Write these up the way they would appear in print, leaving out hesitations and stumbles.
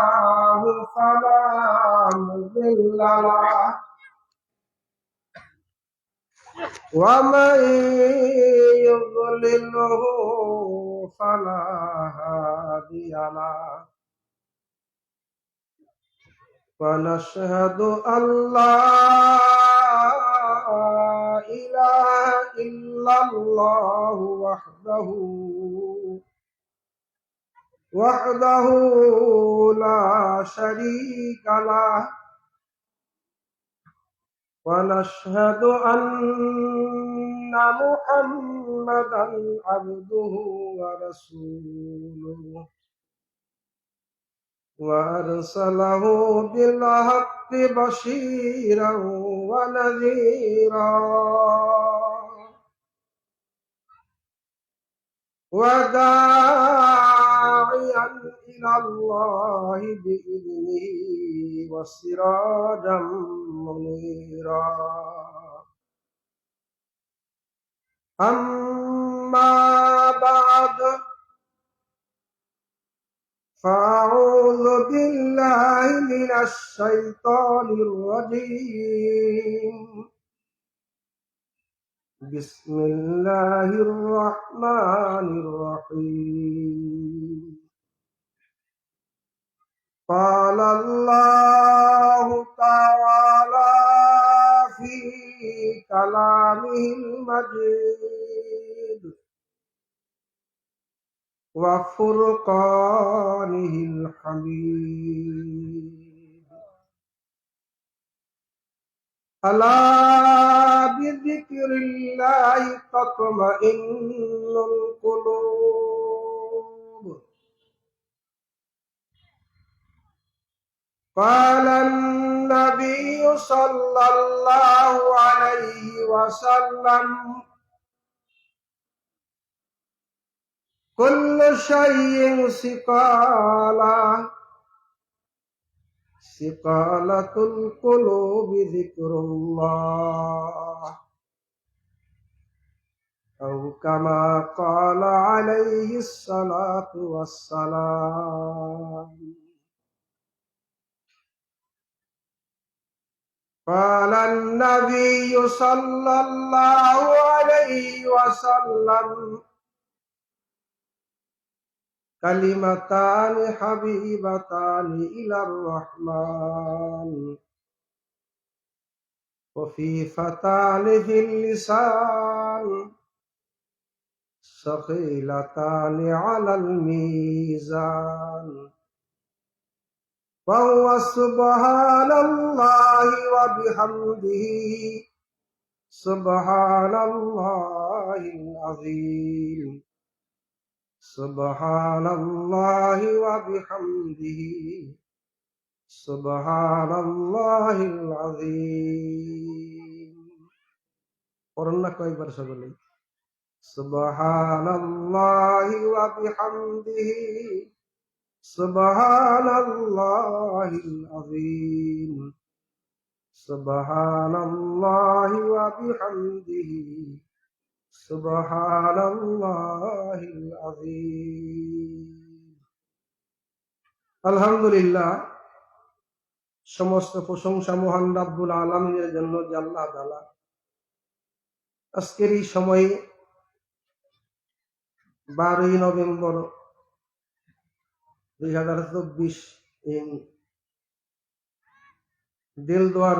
الله فلا مضل له ومن يضلله فلا هادي له ونشهد أن لا إله إلا الله وحده لا شريك له ونشهد أن محمدا عبده ورسوله وأرسله بالحق بشيرا ونذيرا وداعيا إلى الله بإذنه وسراجا منيرا أما بعد فأعوذ بالله من الشيطان الرجيم بسم الله الرحمن الرحيم قال الله تعالى في كلامه المجيد وفرقانه الحميد ألا بذكر الله تطمئن القلوب قال النبي صلى الله عليه وسلم كل شيء سقالة القلوب ذكر الله أو كما قال عليه الصلاة والسلام قال النبي صلى الله عليه وسلم كلمتان حبيبتان إلى الرحمن خفيفتان في اللسان ثقيلتان على الميزان وهو سبحان الله وبحمده سبحان الله العظيم سبحان الله وبحمده سبحان الله العظيم قرنا কয়েকবার সকলে سبحان الله وبحمده سبحان الله العظيم سبحان الله وبحمده سبحان الله العظيم আলহামদুলিল্লাহ সমস্ত প্রশংসা মহান রব্বুল আলামিনের জন্য যে আল্লাহ তাআলা আজকের এই সময়ে 12 নভেম্বর 2024 in দিলদুয়ার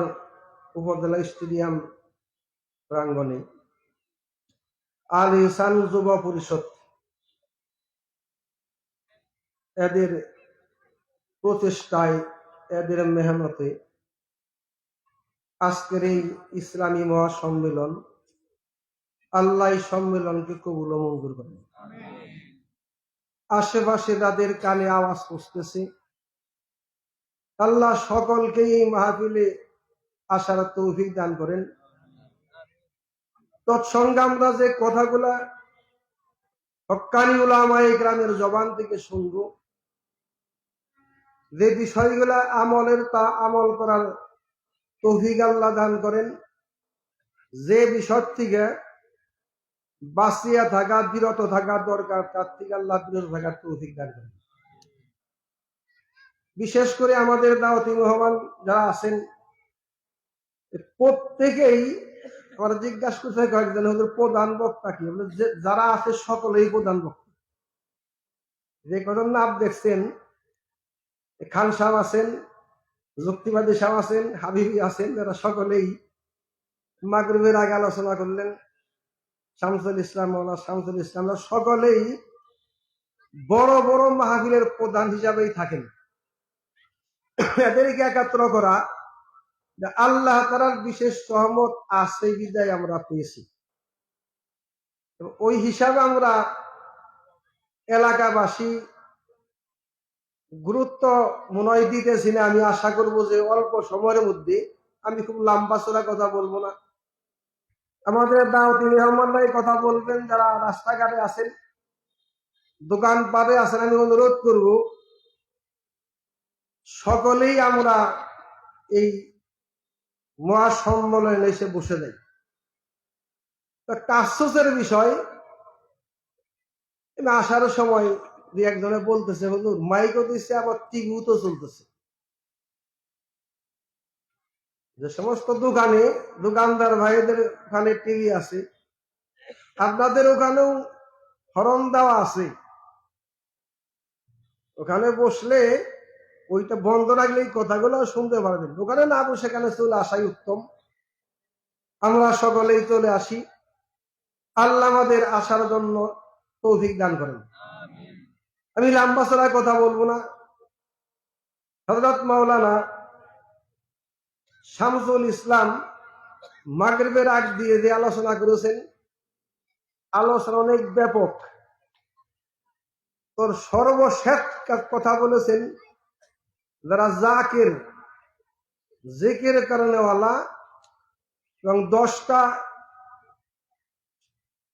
উপজেলা স্টেডিয়াম প্রাঙ্গণে আল ইহসান যুব পরিষদ এদের প্রচেষ্টায় এদের মেহনতে আজকের এই ইসলামী মহাসম্মেলন আল্লাহ সম্মেলনকে কবুল ও মঞ্জুর করেন। আশেপাশে যাদের কানে আওয়াজ পৌঁছতেছে আল্লাহ সকলকে এই মাহফিলে আসার তৌফিক দান করেন। তৎসঙ্গে আমরা যে কথাগুলা হক্কানি উলামায়ে কেরামের জবান থেকে শুনবো, যে বিষয়গুলা আমলের তা আমল করার তৌফিক আল্লাহ দান করেন। যে বিষয় থেকে বাঁচিয়া থাকা বিরত থাকা দরকার তার থেকে আল্লাহ বিরত থাকার তৌফিক দান করেন। বিশেষ করে আমাদের দাওয়াতি মেহমান যারা আছেন প্রত্যেকেই আমরা জিজ্ঞাসা করতে কয়েকজন হুজুর প্রধান বক্তা কি? যারা আছে সকলেই প্রধান বক্তা। যে কজন নাম দেখছেন, খান সাহেব আছেন, যুক্তিবাদী সাহেব আছেন, হাবিবি আছেন, যারা সকলেই মাগরিবের আগে আলোচনা করলেন, শামসুল ইসলাম, মৌলানা শামসুল ইসলাম, সকলেই বড় বড় মাহফিলের প্রধান হিসাবেই থাকেন। এদেরকে একাত্র করা, আল্লাহ তাআলার বিশেষ রহমত আছে বিদায় আমরা পেয়েছি। ওই হিসাবে আমরা এলাকাবাসী গুরুত্ব মনে হয় দিতেছি না। আমি আশা করব যে অল্প সময়ের মধ্যে, আমি খুব লম্বা চড়া কথা বলবো না, আমাদের দাওয়াতি মেহমানরাই কথা বলবেন। যারা রাস্তাঘাটে আছেন, দোকানপাটে আছেন, আমি অনুরোধ করব সকলেই আমরা এই মহাসম্মেলনে এসে বসে যাই। একটা আশ্চর্যের বিষয়, আসার সময় দুই একজনে বলতেছে হুজুর মাইকও দিচ্ছে, আবার টিভিও তো চলতেছে। যে সমস্ত দোকানে দোকানদার ভাইদের ওখানে টিভি আছে, আপনাদের ওখানেও হরন দেওয়া আছে। ওখানে বসলে ওইটা বন্ধ রাখলে এই কথাগুলো শুনতে পারবেন। ওখানে না বসে সেখানে চলে আসাই উত্তম। আমরা সকলেই চলে আসি। আল্লাহ আমাদের আসার জন্য তৌফিক দান করেন। আমি লম্বা চড়ায় কথা বলবো না। হযরত মাওলানা শামসুল ইসলাম মাগরিবের আগ দিয়ে যে আলোচনা করেছেন, আলোচনা অনেক ব্যাপক। তোর সর্বশেষ কথা বলেছেন, যারা জাকির, জিকির করেনওয়ালা, এবং 10টা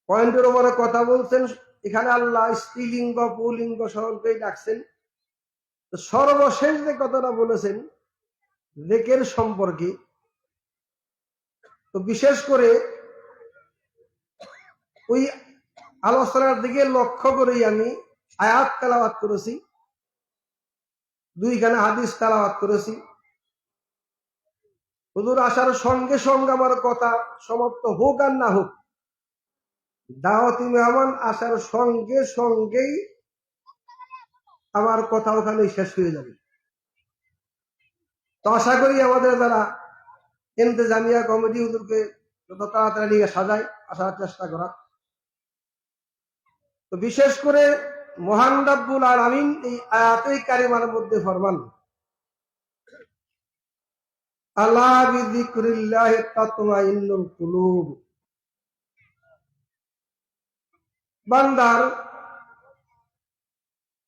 পয়েন্টের উপরে কথা বলছেন। এখানে আল্লাহ স্ত্রীলিঙ্গ পুলিঙ্গ সকলকেই ডাকছেন। সর্বশেষ যে কথাটা বলেছেন জিকির সম্পর্কে, তো বিশেষ করে ওই আলোচনার দিকে লক্ষ্য করেই আমি আয়াত তেলাওয়াত করেছি, 2খানা হাদিস তেলাওয়াত করেছি। হুজুর আসার সঙ্গে সঙ্গে আমার কথা সমাপ্ত হোক আর না হোক, দাওয়াতি মেহমান আসার সঙ্গে সঙ্গেই আমার কথা ওখানে শেষ হয়ে যাবে। তো আশা করি আমাদের যারা ইন্তেজামিয়া কমিটি হুজুরকে যত তাড়াতাড়ি নিয়ে সাজায় আসার চেষ্টা করা। তো বিশেষ করে মহান রব্বুল আলামিন এই আয়াতে কারিমার মধ্যে ফরমান, আলা বিযিকরিল্লাহি তাতমাইন্নুল কুলুব। বান্দার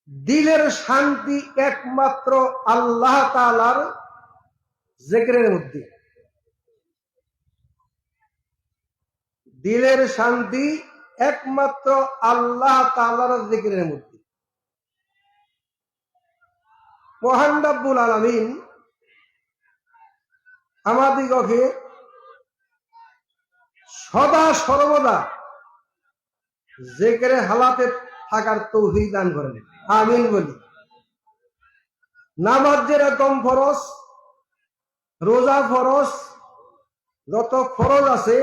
দিলের শান্তি একমাত্র আল্লাহ তাআলার জিকিরের মধ্যে। দিলের শান্তি একমাত্র আল্লাহ তাআলার জিকিরের মধ্যে। মহান রব্বুল আলামিন আমাদিগকে সদা সর্বদা জিকিরে হালাতে থাকার তৌফিক দান করেন, আমিন বলি। নামাজ যেরকম ফরজ, রোজা ফরজ, যত ফরজ আছে,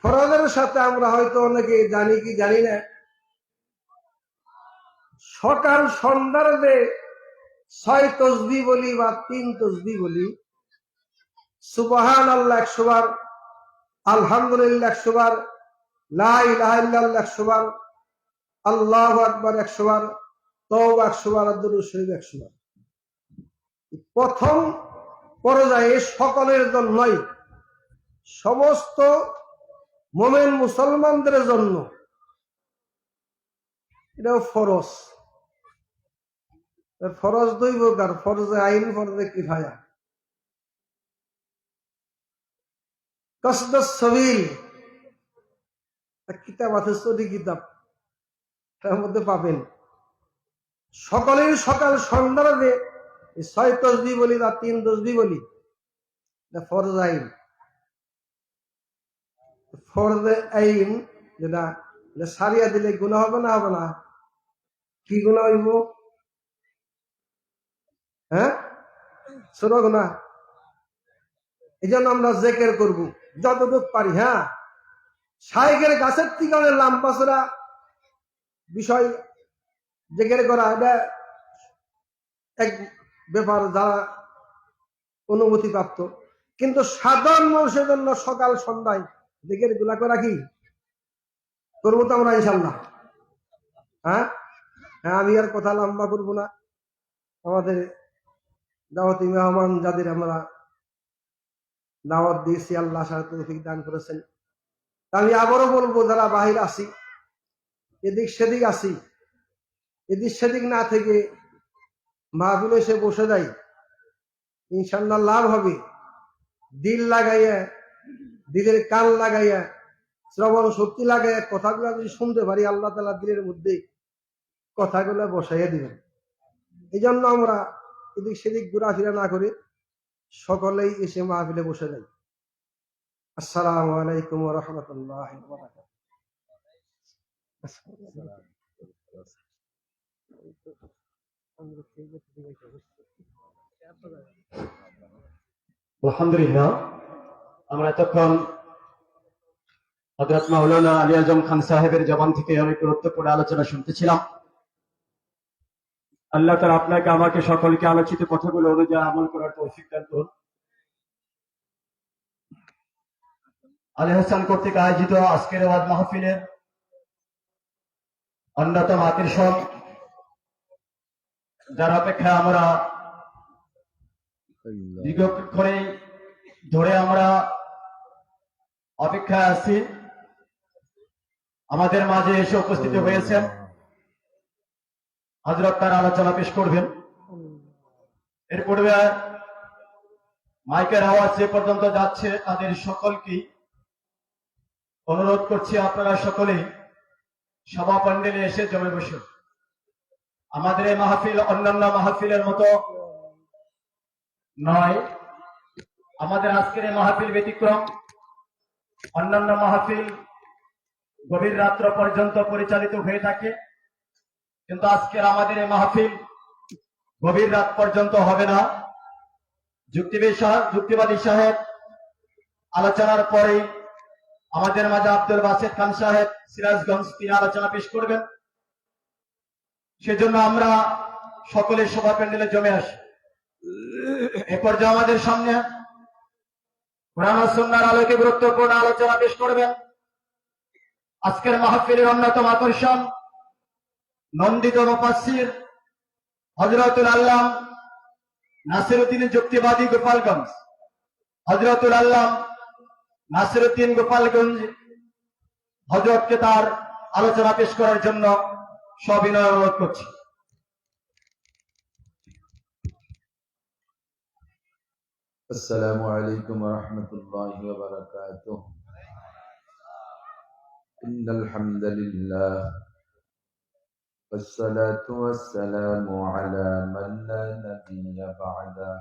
ফরজের সাথে আমরা হয়তো অনেকে জানি কি জানি না, সকাল সন্ধ্যার যে 6 তসবিহ বলি বা 3 তসবিহ বলি, সুবহানাল্লাহ 100 বার, আলহামদুলিল্লাহ 100 বার, লা ইলাহা ইল্লাল্লাহ 100 বার, আল্লাহু আকবার 100 বার, তওবা 100 বার, দুরূদ শরীফ 100 বার। প্রথম পর্যায়ে সকলের জন্যই, সমস্ত মুমিন মুসলমানদের জন্য এটাও ফরজ। ফরজ 2 প্রকার, ফরজে আইন, ফরজে কিফায়া। কসদুস সাবিল কিতাব আছে, সহি কিতাব, তার মধ্যে পাবেন। সকলেই সকাল সন্ধ্যার যে 6 তসবিহ বলি বা 3 তসবিহ বলি, ফরজ আইন। ফরজে আইন যেটা সারিয়া দিলে গুনাহ হবে না? হবে না। কি গুনাহ হইব? হ্যাঁ, ছোট গুনাহ। এই জন্য আমরা জেকের করব যতটুকু পারি। হ্যাঁ, শাইখের গাছের থেকে অনেক লাম্বাসরা বিষয় জেকের করা, এটা এক ব্যাপার যারা অনুমতি প্রাপ্ত, কিন্তু সাধারণ মানুষের জন্য সকাল সন্ধ্যায় জেকের গুলা করা কি করবো তো আমরা ইনশাল্লাহ। হ্যাঁ হ্যাঁ, আমি আর কথা লম্বা করবো না। আমাদের দাওয়াতি মেহমান যাদের আমরা দাওয়াত দিয়েছি, আল্লাহ তৌফিক দান করেছেন। আমি আবারও বলবো, যারা বাহির আছি, এদিক সেদিক আছি, এদিক সেদিক না থেকে মাহফিলে এসে বসে যাই, ইনশাল্লাহ লাভ হবে। দিল লাগাইয়া, দিলের কান লাগাইয়া, শ্রবণ শক্তি লাগাইয়া কথাগুলো যদি শুনতে পারি, আল্লাহ তাআলা দিলের মধ্যে কথাগুলো বসাইয়া দিবেন। এই জন্য আমরা এদিক সেদিক ঘোরাফেরা না করে সকলেই এসে মাহফিলে বসে যাই। আসসালামু আলাইকুম ওয়া রাহমাতুল্লাহি ওয়া বারাকাতুহু। আলহামদুলিল্লাহ, আমরা এতক্ষণ হযরত মাওলানা আলী আজম খান সাহেবের জবান থেকে অনেক গুরুত্বপূর্ণ আলোচনা শুনতেছিলাম। আল্লাহ তাআলা আপনাকে আমাকে সকলকে আলোচিত কথাগুলো অনুযায়ী আমল করার তৌফিক দান করুন। আলী হাসান কর্তৃক আয়োজিত আজকের ওয়াজ মাহফিলের অন্যতম আকর্ষণ, যার অপেক্ষায় আমরা দীর্ঘক্ষণে ধরে আমরা অপেক্ষায় আছি, আমাদের মাঝে এসে উপস্থিত হয়েছেন। হযরত তার আলোচনা পেশ করবেন। এর পূর্বে মাইকের আওয়াজ যে পর্যন্ত যাচ্ছে, তাদের সকলকে অনুরোধ করছি, আপনারা সকলেই সভা প্যান্ডেলে এসে জমে বসুন। আমাদের এই মাহফিল অন্যান্য মাহফিলের মতো নয়। আমাদের আজকের এই মাহফিল ব্যতিক্রম। অন্যান্য মাহফিল গভীর রাত্র পর্যন্ত পরিচালিত হয়ে থাকে, কিন্তু আজকের আমাদের এই মাহফিল গভীর রাত পর্যন্ত হবে না। যুক্তিবাদী সাহেব আলোচনার পরে আমাদের মাঝে আব্দুল বাসেত খান সাহেব সিরাজগঞ্জ, তিনি আলোচনা পেশ করবেন। সেজন্য আমরা সকলে সভা প্যান্ডেলে জমে আসি। এ পর্যায়ে আমাদের সামনে কোরআন ও সুন্নাহর আলোকে গুরুত্বপূর্ণ আলোচনা পেশ করবেন আজকের মাহফিলের অন্যতম আকর্ষণ, নন্দিত মুফাসসির হযরতুল আল্লাম নাসিরউদ্দিন যুক্তিবাদী গোপালগঞ্জ, হযরতুল আল্লাম নাসিরউদ্দিন গোপালগঞ্জ হযরতকে তার আলোচনা পেশ করার জন্য সবিনয় অনুরোধ করছি। السلام عليكم ورحمة الله وبركاته. إن الحمد لله والصلاة والسلام على من لا نبي بعده.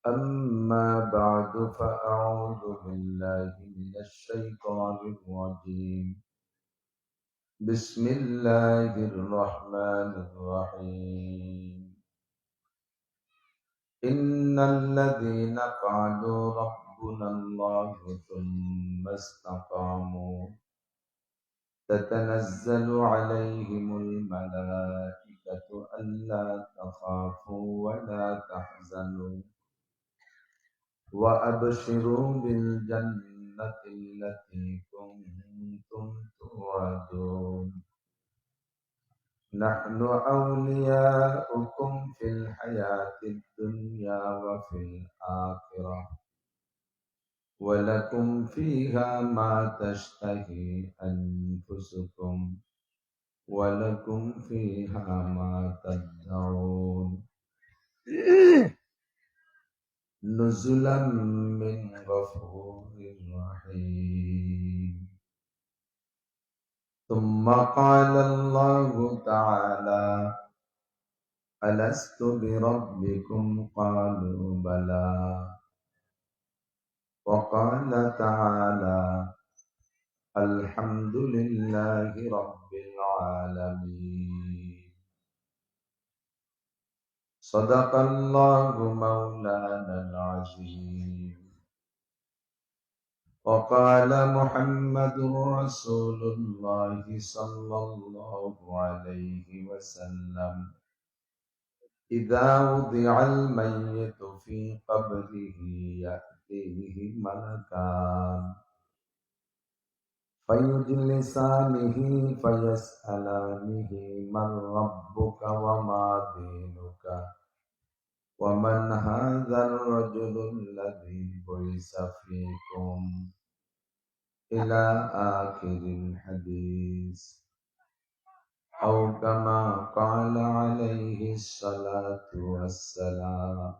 أما بعد فأعوذ بالله من الشيطان الرجيم. بسم الله الرحمن الرحيم. إن الذين قالوا ربنا الله ثم استقاموا تتنزل عليهم الملائكة ألا تخافوا ولا تحزنوا وأبشروا بالجنة التي كنتم توعدون. نحن أولياؤكم في الحياة الدنيا وفي الآخرة ولكم فيها ما تشتهي أنفسكم ولكم فيها ما تدعون. نزلا من غفور رحيم. ثم قال الله تعالى: ألست بربكم؟ قالوا بلى. وقال تعالى: الحمد لله رب العالمين. صدق الله مولانا العظيم. وقال محمد رسول الله صلى الله عليه وسلم: إذا وضع الميت في قبره يأتيه ملكان فيجلسانه فيسألانه: من ربك وما دينك ومن هذا الرجل الذي بعث فيكم إلى آخر الحديث، أو كما قال عليه الصلاة والسلام.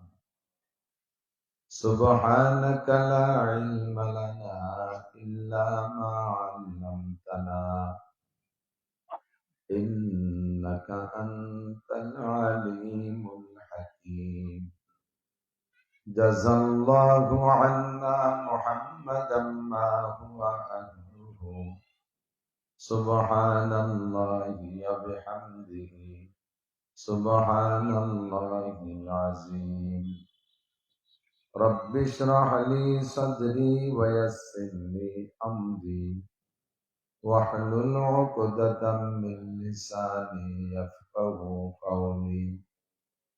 سبحانك لا علم لنا إلا ما علمتنا إنك أنت العليم الحكيم. جزى الله عنا محمدا ما هو أهله. سبحان الله وبحمده سبحان الله العظيم. رب اشرح لي صدري ويسر لي أمري واحلل عقدة من لساني يفقه قولي.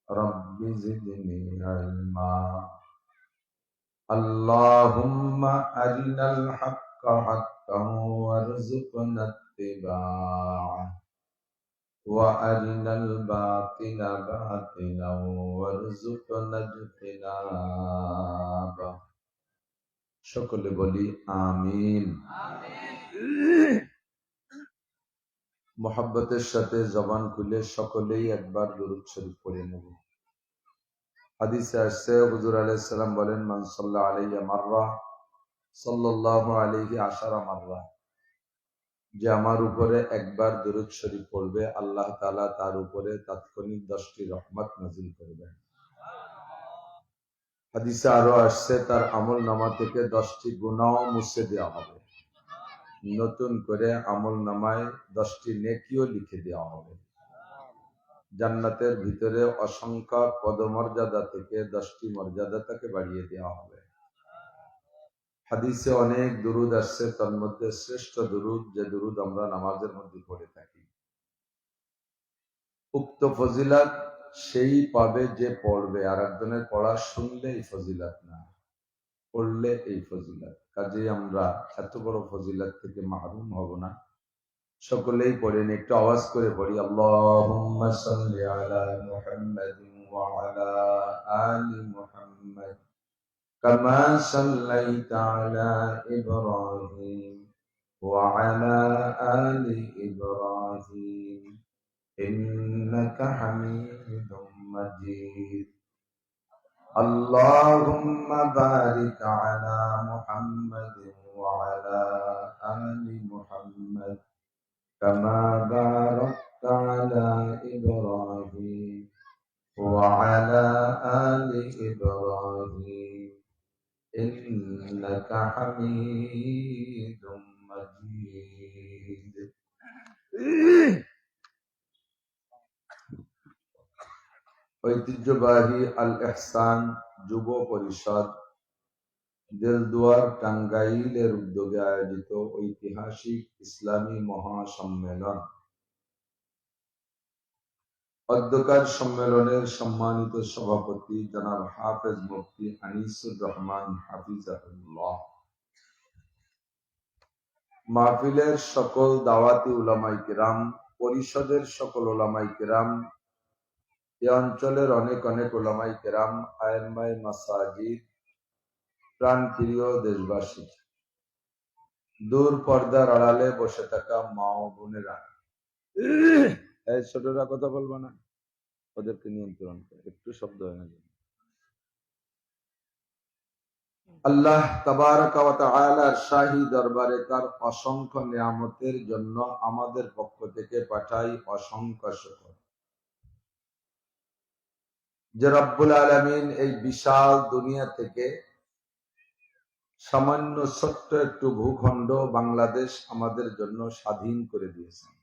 رب زدني علما. اللهم أرنا الحق حقا وارزقنا اتباعه وأرنا الباطل باطلا وارزقنا اجتنابه. সকলে বলি আমিন। মোহাব্বতের সাথে জবান খুলে সকলেই একবার দরুদ শরীফ পড়ে নেব। হাদিসে আসছে হুজুর আলাইহিস সালাম বলেন, মান সাল্লা আলাইয়া মাররা সাল্লাল্লাহু আলাইহি আশারা মাররা, যে আমার উপরে একবার দরুদ শরীফ পড়বে আল্লাহ তাআলা তার উপরে তাৎক্ষণিক 10টি রহমত নাযিল করবেন। হাদিসে আরো আসছে তার আমল নামা থেকে 10টি গুনাহ মুছে দেওয়া হবে, নতুন করে আমল নামায় 10টি নেকিও লিখে দেওয়া হবে। জান্নাতের ভিতরে অসংখ্য পদমর্যাদা থেকে 10টি মর্যাদা তাকে বাড়িয়ে দেওয়া হবে। হাদিসে অনেক দুরুদ আসছে, তার মধ্যে শ্রেষ্ঠ দুরুদ যে দুরুদ আমরা নামাজের মধ্যে পড়ে থাকি। উক্ত ফজিলাত সেই পাবে যে পড়বে, আর একজনের পড়া শুনলে এই ফজিলাত না, পড়লে এই ফজিলাত। কাজেই আমরা এত বড় ফজিলাত থেকে মাহরুম হব না। সকলেই পড়েন, একটু আওয়াজ করে পড়ি। আল্লাহুম্মা সাল্লি আলা মুহাম্মাদিন ওয়া আলা আলি মুহাম্মাদ কামা সাল্লাইতা আলা ইব্রাহিম ওয়া আলা আলি ইব্রাহিম ইন্নাকা হামিদুম মাজিদ। আল্লাহুম্মা বারিক আলা মুহাম্মাদিন ওয়া আলা আলি মুহাম্মাদ كما باركت على إبراهيم وعلى آل إبراهيم إنك حميد مجيد. ঐতিহ্যবাহী আল ইহসান যুব পরিষদ দেলদুয়ার টাঙ্গাইলের উদ্যোগে আয়োজিত ঐতিহাসিক ইসলামী মহাসম্মেলন। অধ্যকার সম্মেলনের সম্মানিত সভাপতি জনাব হাফেজ মুফতি আনিসুর রহমান হাফিজাহুল্লাহ, মাহফিলের সকল দাওয়াতি উলামায়ে কিরাম, পরিষদের সকল উলামায়ে কিরাম, এই অঞ্চলের অনেক অনেক উলামায়ে কিরাম, আইম্মায়ে মাসাজিদ, প্রাণপ্রিয় দেশবাসী, দূর পর্দার আড়ালে বসে থাকা মা ও বোনেরা, এই ছোটরা কথা বলবো না, ওদেরকে নিয়ন্ত্রণ করে, একটু শব্দ হয় না। আল্লাহ তাবারাকা ওয়া তাআলার শাহী দরবারে তার অসংখ্য নিয়ামতের জন্য আমাদের পক্ষ থেকে পাঠাই অসংখ্য শুকর। যে রব্বুল আলামিন এই বিশাল দুনিয়া থেকে সামান্য ছোট্ট একটু ভূখণ্ড বাংলাদেশ আমাদের জন্য স্বাধীন করে দিয়েছেন।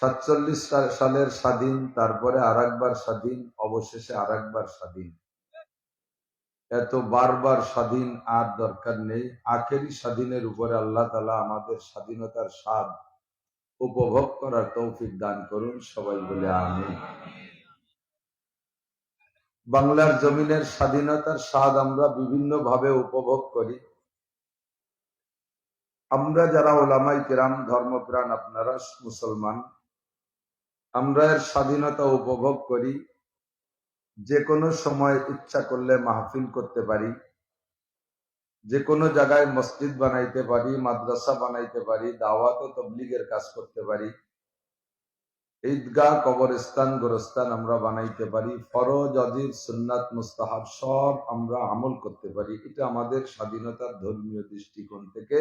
47 সালের স্বাধীন, তারপরে আরেকবার স্বাধীন, অবশেষে আরেকবার স্বাধীন। এত বারবার স্বাধীন আর দরকার নেই। আখেরি স্বাধীনের উপরে আল্লাহ তাআলা আমাদের স্বাধীনতার স্বাদ উপভোগ করার তৌফিক দান করুন, সবাই বলে আমিন। বাংলার জমিনের স্বাধীনতার স্বাদ আমরা বিভিন্ন ভাবে উপভোগ করি। আমরা যারা ওলামায়ে কেরাম, ধর্মপ্রাণ, আপনারা মুসলমান, আমরা এর স্বাধীনতা উপভোগ করি। যে কোনো সময় ইচ্ছা করলে মাহফিল করতে পারি, যে কোনো জায়গায় মসজিদ বানাইতে পারি, মাদ্রাসা বানাইতে পারি, দাওয়াত ও তাবলীগের কাজ করতে পারি, ঈদগাহ, কবরস্থান, গোরস্থান আমরা বানাইতে পারি, ফরজ, ওয়াজিব, সুন্নাত, মুস্তাহাব সব আমরা আমল করতে পারি। এটা আমাদের স্বাধীনতার ধর্মীয় দৃষ্টিকোণ থেকে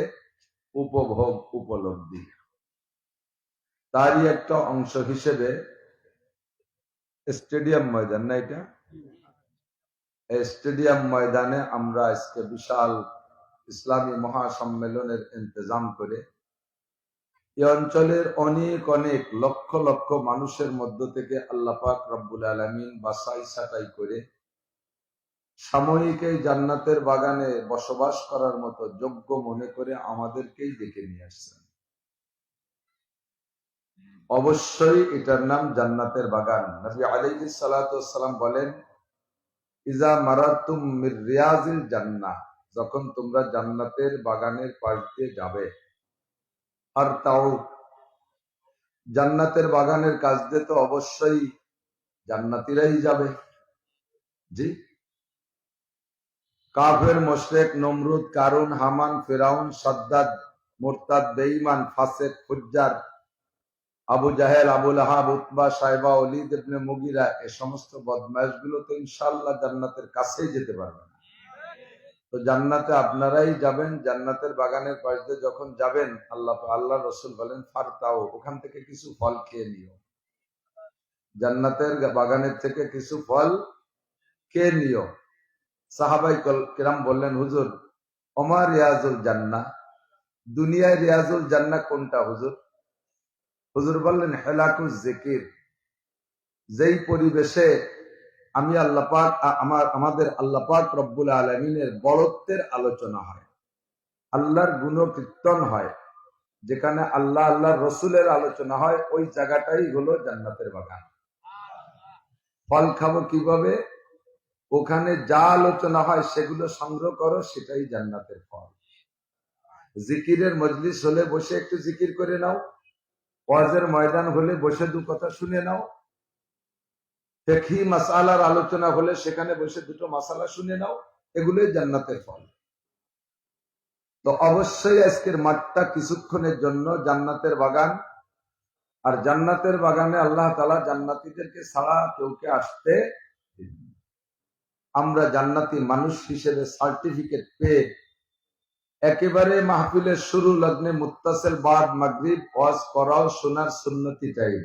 উপভোগ, উপলব্ধি। তারই একটা অংশ হিসেবে স্টেডিয়াম ময়দান, না এটা? এই স্টেডিয়াম ময়দানে আমরা আজকে বিশাল ইসলামী মহাসম্মেলনের ইন্তজাম করে এই অঞ্চলের অনেক অনেক লক্ষ লক্ষ মানুষের মধ্য থেকে আল্লাহ পাক রব্বুল আলামিন বাছাই ছাঁটাই করে সাময়িক এই জান্নাতের বাগানে বসবাস করার মতো যোগ্য মনে করে আমাদেরকেই ডেকে নিয়ে আসছেন। অবশ্যই এটার নাম জান্নাতের বাগান। নবী আলাইহিস সালাতু ওয়াস সালাম বলেন, ইজা মারাতুম মির রিয়াজিল জান্নাহ, যখন তোমরা জান্নাতের বাগানের পাশ দিয়ে যাবে, আর তাও জান্নাতের বাগানের কাছ দিয়ে তো অবশ্যই জান্নাতীরাই যাবে। জি, কাফের, মুশরিক, নমরুদ, কারুন, হামান, ফিরাউন, সাদ্দাদ, মুরতাদ, বেঈমান, ফাসিক, ফুজ্জার, আবু জাহেল, আবু লাহাব, উতবা, সাইবা, ওলীদ ইবনে মুগিরা, এই সমস্ত বদমাইশগুলো তো ইনশাআল্লাহ জান্নাতের কাছেই যেতে পারবে না। তো জান্নাতে আপনারাই যাবেন। জান্নাতের বাগানের পাশ দিয়ে যখন যাবেন, আল্লাহ রসুল বলেন, ফারতাও, ওখান থেকে কিছু ফল খেয়ে নিও। জান্নাতের বাগানের থেকে কিছু ফল খেয়ে নিও। সাহাবাই কিরাম বললেন, হুজুর, ওমা রিয়াজুল জান্নাহ, দুনিয়ায় রিয়াজুল জান্নাহ কোনটা হুজুর? হুজুর বললেন, হেলাকুজ জিকির, যেই পরিবেশে আমি আল্লাহ পাক, আমাদের আল্লাহ পাক রব্বুল আলামিনের বড়ত্বের আলোচনা হয়, আল্লাহর গুণকীর্তন হয়, যেখানে আল্লাহ আল্লাহর রসুলের আলোচনা হয়, ওই জায়গাটাই হলো জান্নাতের বাগান। ফল খাবো কিভাবে? ওখানে যা আলোচনা হয় সেগুলো সংগ্রহ করো, সেটাই জান্নাতের ফল। জিকিরের মজলিস হলে বসে একটু জিকির করে নাও, ওয়াজের ময়দান হলে বসে দু কথা শুনে নাও, ফিকহি মাসআলার আলোচনা হলে সেখানে বসে দুটো মাসালা শুনে নাও, এগুলোই জান্নাতের ফল। তো অবশ্যই আজকের মাঠটা কিছুক্ষণের জন্য জান্নাতের বাগান। আর জান্নাতের বাগানে আল্লাহ তাআলা জান্নাতীদেরকে ছাড়া কেউকে আসতে দিবেন না। আমরা জান্নাতি মানুষ হিসেবে সার্টিফিকেট পেয়ে একেবারে মাহফিলের শুরু লগ্নে মুত্তাসিল বাদ মাগরিব ওয়াজ করাও শোনার সুন্নতি টাইম,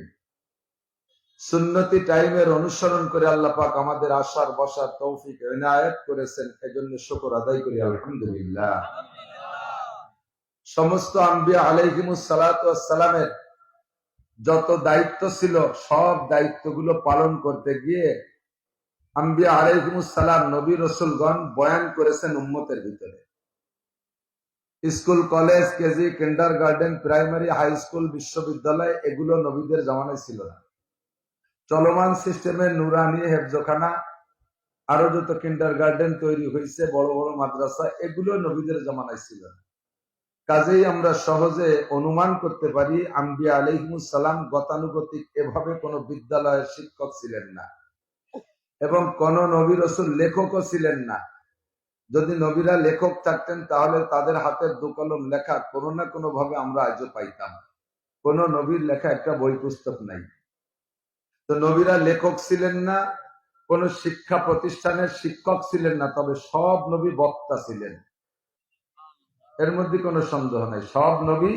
সুন্নতি টাইমের অনুসরণ করে আল্লাহ পাক আমাদের আসার বসার তৌফিক ইনায়েত করেছেন। এজন্য শুকর আদায় করি আলহামদুলিল্লাহ। সমস্ত আম্বিয়া আলাইহিমুস সালাতু ওয়াস সালামের যত দায়িত্ব ছিল, সব দায়িত্বগুলো পালন করতে গিয়ে আম্বিয়া আলাইহিমুস সালাম, নবী রাসূলগণ বয়ান করেছেন উম্মতের ভিতরে। School, college, KG, kindergarten, primary, high school, বিশ্ববিদ্যালয়, এগুলো নবীদের জামানায় ছিল না। চলমান সিস্টেমের নুরানি হেফজখানা, আরো যত কিন্ডারগার্টেন তৈরি হয়েছে, বড় বড় মাদ্রাসা, এগুলো নবীদের জামানায় ছিল না। কাজেই আমরা সহজে অনুমান করতে পারি আম্বিয়া আলাইহিমুস সালাম গতানুগতিক এভাবে কোন বিদ্যালয়ের শিক্ষক ছিলেন না, এবং কোন নবী রাসূল লেখকও ছিলেন না। যদি নবীরা লেখক থাকতেন তাহলে তাদের হাতের দু কলম লেখা কোনো না কোনো ভাবে আমরা আজও পাইতাম। কোন নবীর লেখা একটা বই পুস্তক নাই। তো নবীরা লেখক ছিলেন না, কোন শিক্ষা প্রতিষ্ঠানের শিক্ষক ছিলেন না, তবে সব নবী বক্তা ছিলেন, এর মধ্যে কোনো সন্দেহ নাই। সব নবী,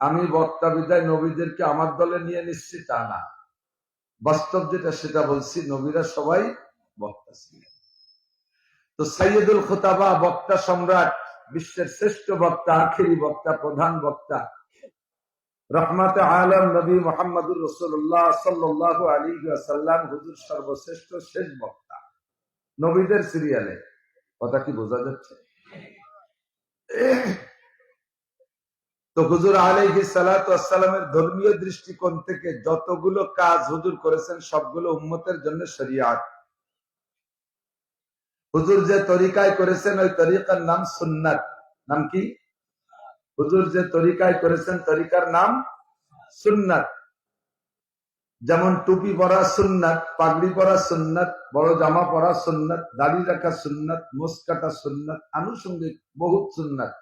আমি বক্তা বিদায় নবীদেরকে আমার দলে নিয়ে নিচ্ছি তা না, বাস্তব যেটা সেটা বলছি, নবীরা সবাই বক্তা ছিলেন। তো সাইয়্যিদুল খুতাবা, বক্তা সম্রাট, বিশ্বের শ্রেষ্ঠ বক্তা, আখেরি বক্তা, প্রধান বক্তা রহমত আলম নবী মোহাম্মদুর রাসূলুল্লাহ সাল্লাল্লাহু আলাইহি ওয়াসাল্লাম হুজুর সর্বশ্রেষ্ঠ শেষ বক্তা নবীদের সিরিয়ালে। কথা কি বোঝা যাচ্ছে? তো হুজুর আলাইহিস সালাতু ওয়াস সালামের ধর্মীয় দৃষ্টিকোণ থেকে যতগুলো কাজ হুজুর করেছেন সবগুলো উম্মতের জন্য শরিয়াত। হুজুর যে তরিকায় করেছেন ওই তরিকার নাম সুন্নাত। নাম কি? হুজুর যে তরিকায় করেছেন তরিকার নাম সুন্নাত। যেমন টুপি পরা সুন্নাত, পাগড়ি পরা সুন্নাত, বড় জামা পরা সুন্নাত, দাড়ি রাখা সুন্নাত, মোছ কাটা সুন্নাত, আনুষঙ্গিক বহুত সুন্নাত।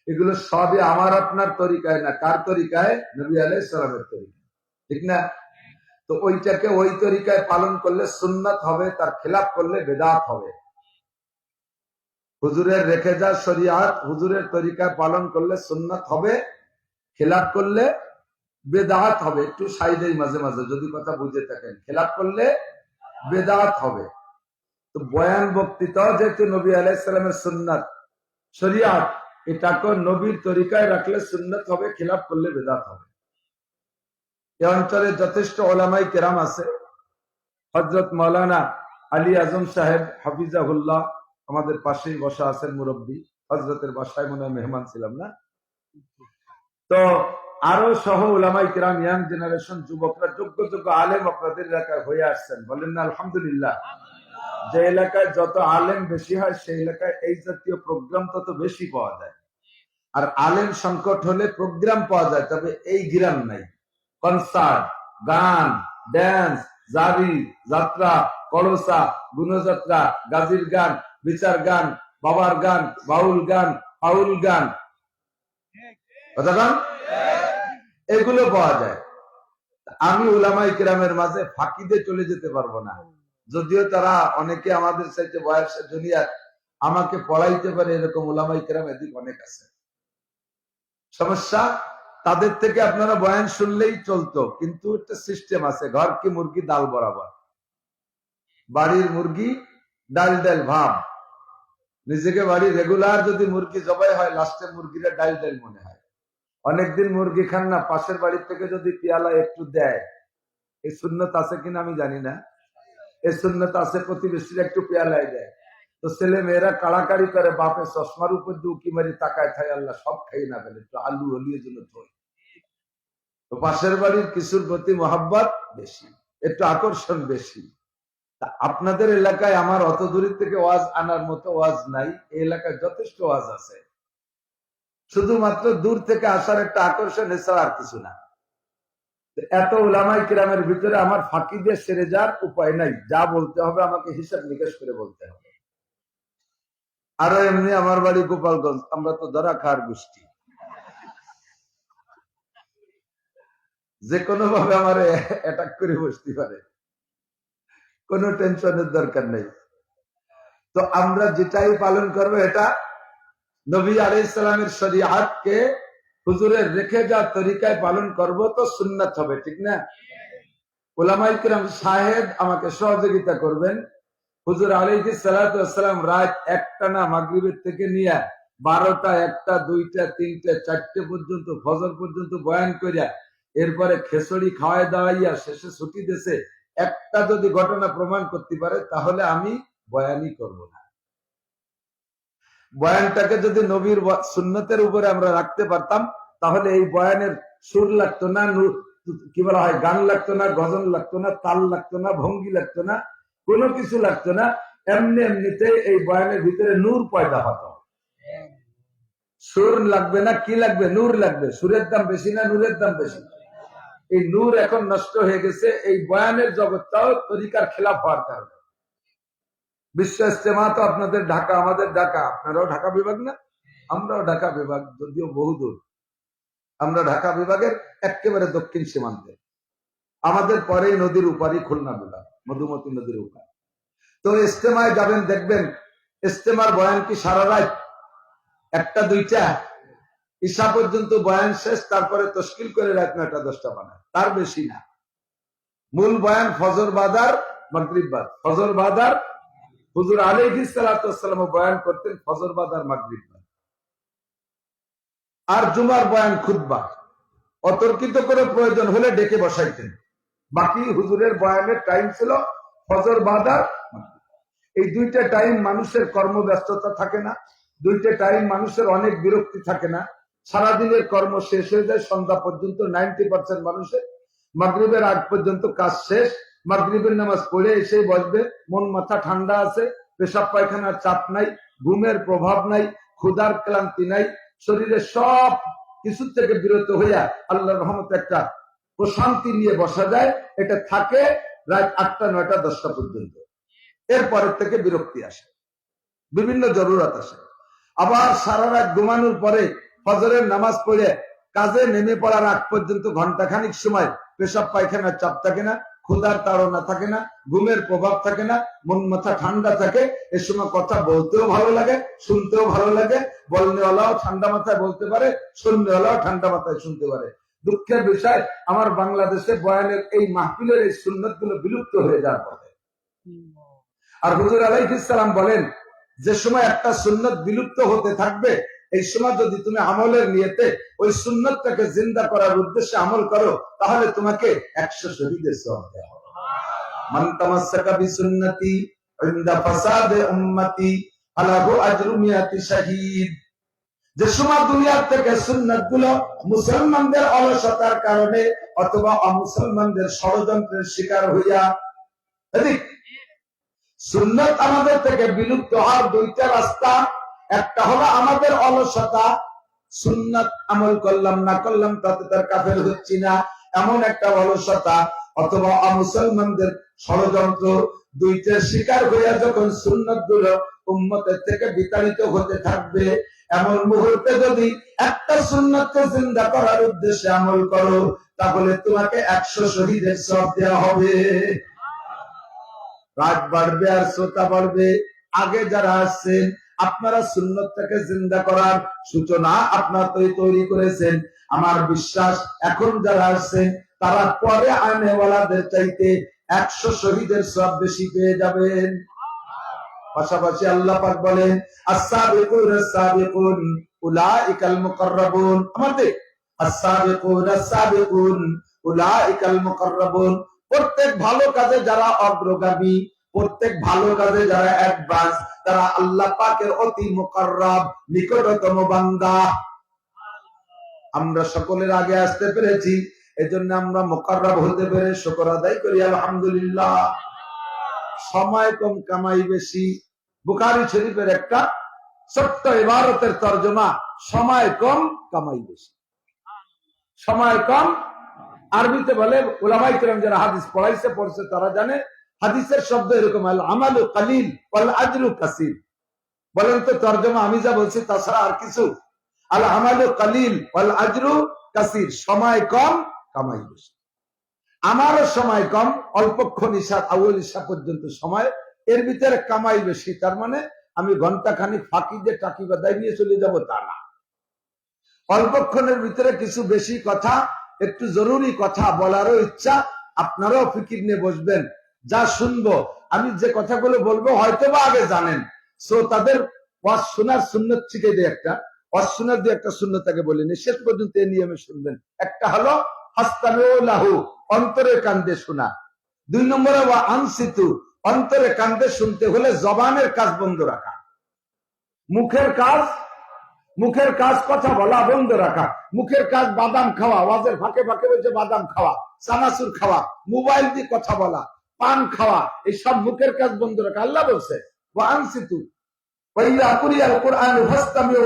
এগুলো সবই আমার আপনার তরিকায় না। কার তরিকায়? নবী আলাইহিস সালামের তরিকায়, ঠিক না? তো ওইটাকে ওই তরিকায় পালন করলে সুন্নাত হবে, তার খেলাফ করলে বেদাত হবে। হুজুরের রেখে যা শরিয়াত হুজুরের তরিকায় পালন করলে সুন্নাত হবে, খেলাফ করলে বেদাত হবে। একটু সাইডেই মাঝে মাঝে যদি কথা বুঝে থাকেন, খেলাফ করলে বেদাত হবে। তো বয়ান বক্তৃতাও যেহেতু নবী আলাইহিস সালামের সুন্নাত শরিয়াত, এটাকে নবীর তরিকায় রাখলে সুন্নাত হবে, খেলাফ করলে বেদাত হবে। এই অঞ্চলে যথেষ্ট ওলামাই কেরাম আছে। হযরত মাওলানা আলী আজম সাহেব হাফিজাহুল্লাহ আমাদের পাশেই বসা আছেন, মুরব্বী। হযরতের বাসায় মনে হয় মেহমান ছিলাম না? তো আরো সহ উলামাই কেরাম, ইয়াং জেনারেশন, যুবকরা, যোগ্য যোগ্য আলেম আপনাদের এলাকায় হয়ে আসছেন। বলেন না আলহামদুলিল্লাহ? যে এলাকায় যত আলেম বেশি হয় সেই এলাকায় এই জাতীয় প্রোগ্রাম তত বেশি পাওয়া যায়। আর আলেম সংকট হলে প্রোগ্রাম পাওয়া যায়, তবে এই গিরাম নাই। কনসার্ট, গান, ড্যান্স, জারি, যাত্রা, কলসা, গুণযাত্রা, গাজির গান, বিচার গান, বাবার গান, বাউল গান, ফাউল গান, এগুলো পাওয়া যায়। আমি উলামায়ে কেরামের মাঝে ফাঁকিতে চলে যেতে পারবো না, যদিও তারা অনেকে আমাদের চাইতে বয়সে জুনিয়র, আমাকে পড়াইতে পারে এরকম উলামায়ে কেরাম এদিক অনেক আছে। সমস্যা, তাদের থেকে আপনারা বয়ান শুনলেই চলতো, কিন্তু একটা সিস্টেম আছে। ঘর কি মুরগি ডাল বরাবর, বাড়ির মুরগি ডাল ডাল ভাব। নিজেকে বাড়ি রেগুলার যদি মুরগি জবাই হয়, লাস্টে মুরগিরা ডাল ডাল মনে হয়। অনেকদিন মুরগি খান না, পাশের বাড়ির থেকে যদি পেয়ালা একটু দেয়, এই সুন্নত আছে কিনা আমি জানি না, এই সুন্নত আছে প্রতিবেশীরা একটু পেয়ালায় দেয়। তো ছেলে মেয়েরা কাড়াকাড়ি করে, বাপে চশমার উপর দিয়ে উকি মারি তাকায় থাকে, আল্লাহ সব খাই না ফেলে, একটু আলু হলিয়ে জন্য থই। তো পাশের বাড়ির কিছুর প্রতি মহাব্বত বেশি, একটু আকর্ষণ বেশি। আপনাদের এলাকায় আমার অত দূরের থেকে ওয়াজ আনার মতো ওয়াজ নাই, এই এলাকায় যথেষ্ট ওয়াজ আছে, শুধুমাত্র দূর থেকে আসার একটা আকর্ষণ, এছাড়া আর কিছু না। এত উলামায়ে কিরামের ভিতরে আমার ফাঁকি দিয়ে সেরে যাওয়ার উপায় নাই, যা বলতে হবে আমাকে হিসাব নিকেশ করে বলতে হবে। আরো এমনি আমার বাড়ি গোপালগঞ্জ, আমরা তো ধরা খাওয়ার গোষ্ঠী, যে কোনো ভাবে আমার অ্যাটাক করে বসতে পারে, কোনো টেনশনের দরকার নেই। তো আমরা যেটাই পালন করবো এটা নবী আলাইহিস সালামের শরিয়াতকে হুজুরের রেখে যা তরিকায় পালন করব, তো সুন্নাত হবে, ঠিক না? উলামায়ে কিরাম সাহেব আমাকে সহযোগিতা করবেন। হুজুর আলাইহিস সালাতু ওয়াস সালাম রাত একটানা মাগরিবের থেকে নিয়ে 12টা, 1টা, 2টা, 3টে, 4টে পর্যন্ত, ফজর পর্যন্ত বয়ান করিয়া এরপরে খেচড়ি খাওয়াই দাওয়াইয়া শেষে ছুটি দিয়েছে। একটা যদি ঘটনা প্রমাণ করতে পারে তাহলে আমি বয়ানই করব না। বয়ানটাকে যদি নবীর সুন্নতের উপরে আমরা রাখতে পারতাম, তাহলে এই বয়ানের সুর লাগতো না, কি বলা হয়, গান লাগতো না, গজল লাগতো না, তাল লাগতো না, ভঙ্গি লাগতো না, কোনো কিছু লাগতো না। এমনি এমনিতে এই বয়ানের ভিতরে নূর পয়দা হতো। সুর লাগবে না, কি লাগবে? নূর লাগবে। সুরের দাম বেশি না নূরের দাম বেশি? এই নূর এখন নষ্ট হয়ে গেছে। এই বয়ানের জগৎটাও তরিকার খেলাফ হওয়ার কারণে। বিশ্ব ইজতেমা তো আপনাদের ঢাকা, আমাদের ঢাকা, আপনারাও ঢাকা বিভাগ না? আমরাও ঢাকা বিভাগ, যদিও বহুদূর। আমরা ঢাকা বিভাগের একেবারে দক্ষিণ সীমান্তে, আমাদের পরেই নদীর উপারই খুলনা বিভাগ, মধুমতি নদীর উপার। তো ইজতেমায় যাবেন, দেখবেন ইজতেমার বয়ান কি সারা রাত 1টা 2টা ঈশা পর্যন্ত বয়ান শেষ, তারপরে তশকিল করে রাত 9টা 10টা বানায়, তার বেশি না। মূল বয়ান ফজর বাদার মাগরিব বাদ, ফজর বাদার। হুজুর আলাইহিস সালাতু ওয়াস সালাম বয়ান করতেন ফজর বাদার মাগরিব বাদ। আর জুমার বয়ান খুতবা, অতর্কিত করে প্রয়োজন হলে ডেকে বসাইতেন। বাকি হুজুরের বয়ানের টাইম ছিল ফজর বাদার। এই দুইটা টাইম মানুষের কর্মব্যস্ততা থাকে না, দুইটা টাইম মানুষের অনেক বিরক্তি থাকে না। সারাদিনের কর্ম শেষ হয়ে যায় সন্ধ্যা পর্যন্ত। 90% মানুষের মাগরিবের আগ পর্যন্ত কাজ শেষ। মাগরিবের নামাজ পড়ে এসে বসবে, মন মাথা ঠান্ডা আছে, পেশাব পায়খানার চাপ নাই, ঘুমের প্রভাব নাই, ক্ষুধার ক্লান্তি নাই, শরীরে সব কিছু থেকে বিরত হইয়া আল্লাহর রহমতে একটা প্রশান্তি নিয়ে বসা যায়। এটা থাকে রাত 8টা 9টা 10টা পর্যন্ত। এরপরের থেকে বিরক্তি আসে, বিভিন্ন জরুরত আসে। আবার সারা রাত ঘুমানোর পরে ফজরের নামাজ পড়ে কাজে নেমে পড়ার আগ পর্যন্ত ঘন্টাখানিক সময় পেশাব পায়খানার চাপ থাকে না, ক্ষুধার তাড়না থাকে না, ঘুমের প্রভাব থাকে না, মন মাথা ঠান্ডা থাকে। এ সময় কথা বলতেও ভালো লাগে, শুনতেও ভালো লাগে। বলনেওয়ালাও ঠান্ডা মাথায় বলতে পারে, শুননেওয়ালাও ঠান্ডা মাথায় শুনতে পারে। দুঃখের বিষয় আমার বাংলাদেশে বয়ানের এই মাহফিলের এই সুন্নত গুলো বিলুপ্ত হয়ে যাওয়ার পথে। আর হুজুর আলাইহিস সালাম বলেন, যে সময় একটা সুন্নত বিলুপ্ত হতে থাকবে, এই সময় যদি তুমি আমলের নিয়তে ওই সুন্নতটাকে জিন্দা করার উদ্দেশ্যে আমল করো, তাহলে তোমাকে 100 শহীদের সওয়াব দেওয়া হবে। মান তামাসসাকা বিসুন্নতি ইনদা ফাসাদে উম্মতি ফালাহু আজরু মিয়াতি শাহীদ। যে সময় দুনিয়ার থেকে সুন্নতগুলো মুসলমানদের অলসতার কারণে অথবা অমুসলমানদের ষড়যন্ত্রের শিকার হইয়া, সুন্নত আমাদের থেকে বিলুপ্ত হওয়ার দুইটা রাস্তা। একটা হলো আমাদের অলসতা, সুন্নত আমল করলাম না করলাম তাতে তার কাফের হচ্ছি না, এমন একটা অলসতা, অথবা মুসলমানদের ষড়যন্ত্র। দুইটার শিকার হইয়া যখন সুন্নত গুলো উম্মতের থেকে বিতাড়িত হতে থাকবে, এমন মুহূর্তে যদি একটা সুন্নতকে জিন্দা করার উদ্দেশ্যে আমল করো, তাহলে তোমাকে 100 শহীদের সওয়াব দেওয়া হবে। রাত বাড়বে আর শ্রোতা বাড়বে। আগে যারা আসছেন আপনারা সুন্নতটাকে জিন্দা করার সূচনা আপনারা তৈরি করেছেন। আমার বিশ্বাস এখন যারা আসছেন তারা পরে আনেওয়ালাদের চাইতে 100 শহীদের সওয়াব বেশি পেয়ে যাবেন। পাশাপাশি আল্লাহ পাক বলেন, আস-সাবিকুন আস-সাবিকুন উলাইকাল মুকাররাবুন। আমাদের আস-সাবিকুন আস-সাবিকুন উলাইকাল মুকাররাবুন। প্রত্যেক ভালো কাজে যারা অগ্রগামী, প্রত্যেক ভালো কাজে যারা অ্যাডভান্স, তারা আল্লাহ পাকের অতি মুকাররাব, নিকটতম বান্দা। আমরা সকলের আগে আসতে পেরেছি, এজন্য আমরা মুকাররাব হতে পেরে শুকর আদায় করি আলহামদুলিল্লাহ। সময় কম কামাই বেশি। বুখারী শরীফের একটা ছোট্ট ইবারতের তরজমা, সময় কম কামাই বেশি। সময় কম আরবিতে বলে, উলামায়ে কেরাম যারা হাদিস পড়ছে তারা জানে, হাদিসের শব্দ এরকম, আল আমালু কালিল ওয়াল আজরু কাসীর। বলেন তো তরজমা আমি যা বলছি তাছাড়া আর কিছু? আল আমালু কালিল ওয়াল আজরু কাসীর, সময় কম কামাই বেশি। আমারও সময় কম, অল্পক্ষণ ইশা আউয়াল ইশা পর্যন্ত সময়, এর ভিতরে কামাই বেশি। তার মানে আমি ঘন্টাখানি ফাঁকি দিয়ে টাকি বাদাই নিয়ে চলে যাব তা না। অল্পক্ষণের ভিতরে কিছু বেশি কথা, একটু জরুরি কথা বলারও ইচ্ছা। আপনারাও ফিকির নিয়ে বসবেন, যা শুনবো আমি যে কথাগুলো বলবো হয়তো বা আগে জানেন। সো তাদের ওয়াজ শোনার সুন্নত শিখে দেয় একটা, ওয়াজ শোনার দিয়ে একটা সুন্নত তাকে বলিনি, শেষ পর্যন্ত এই নিয়মে শুনবেন। একটা হলো হাস্তামিউ লাহু, অন্তরের কান্দে শোনা। 2 নম্বরে ওয়া আনসিতু, অন্তরে কান্দে শুনতে হলে জবানের কাজ বন্ধ রাখা, মুখের কাজ কথা বলা বন্ধ রাখা। মুখের কাজ বাদাম খাওয়া, ওয়াজের ফাঁকে ফাঁকে বলছে বাদাম খাওয়া, চানাচুর খাওয়া, মোবাইল দিয়ে কথা বলা, পান খাওয়া, এই সব মুখের কাজ বন্ধ রাখা। আল্লাহ বলছে ওয়া আনসিতু ওয়াইয়া কুরিয়াল কুরআন ফাসতামিউ,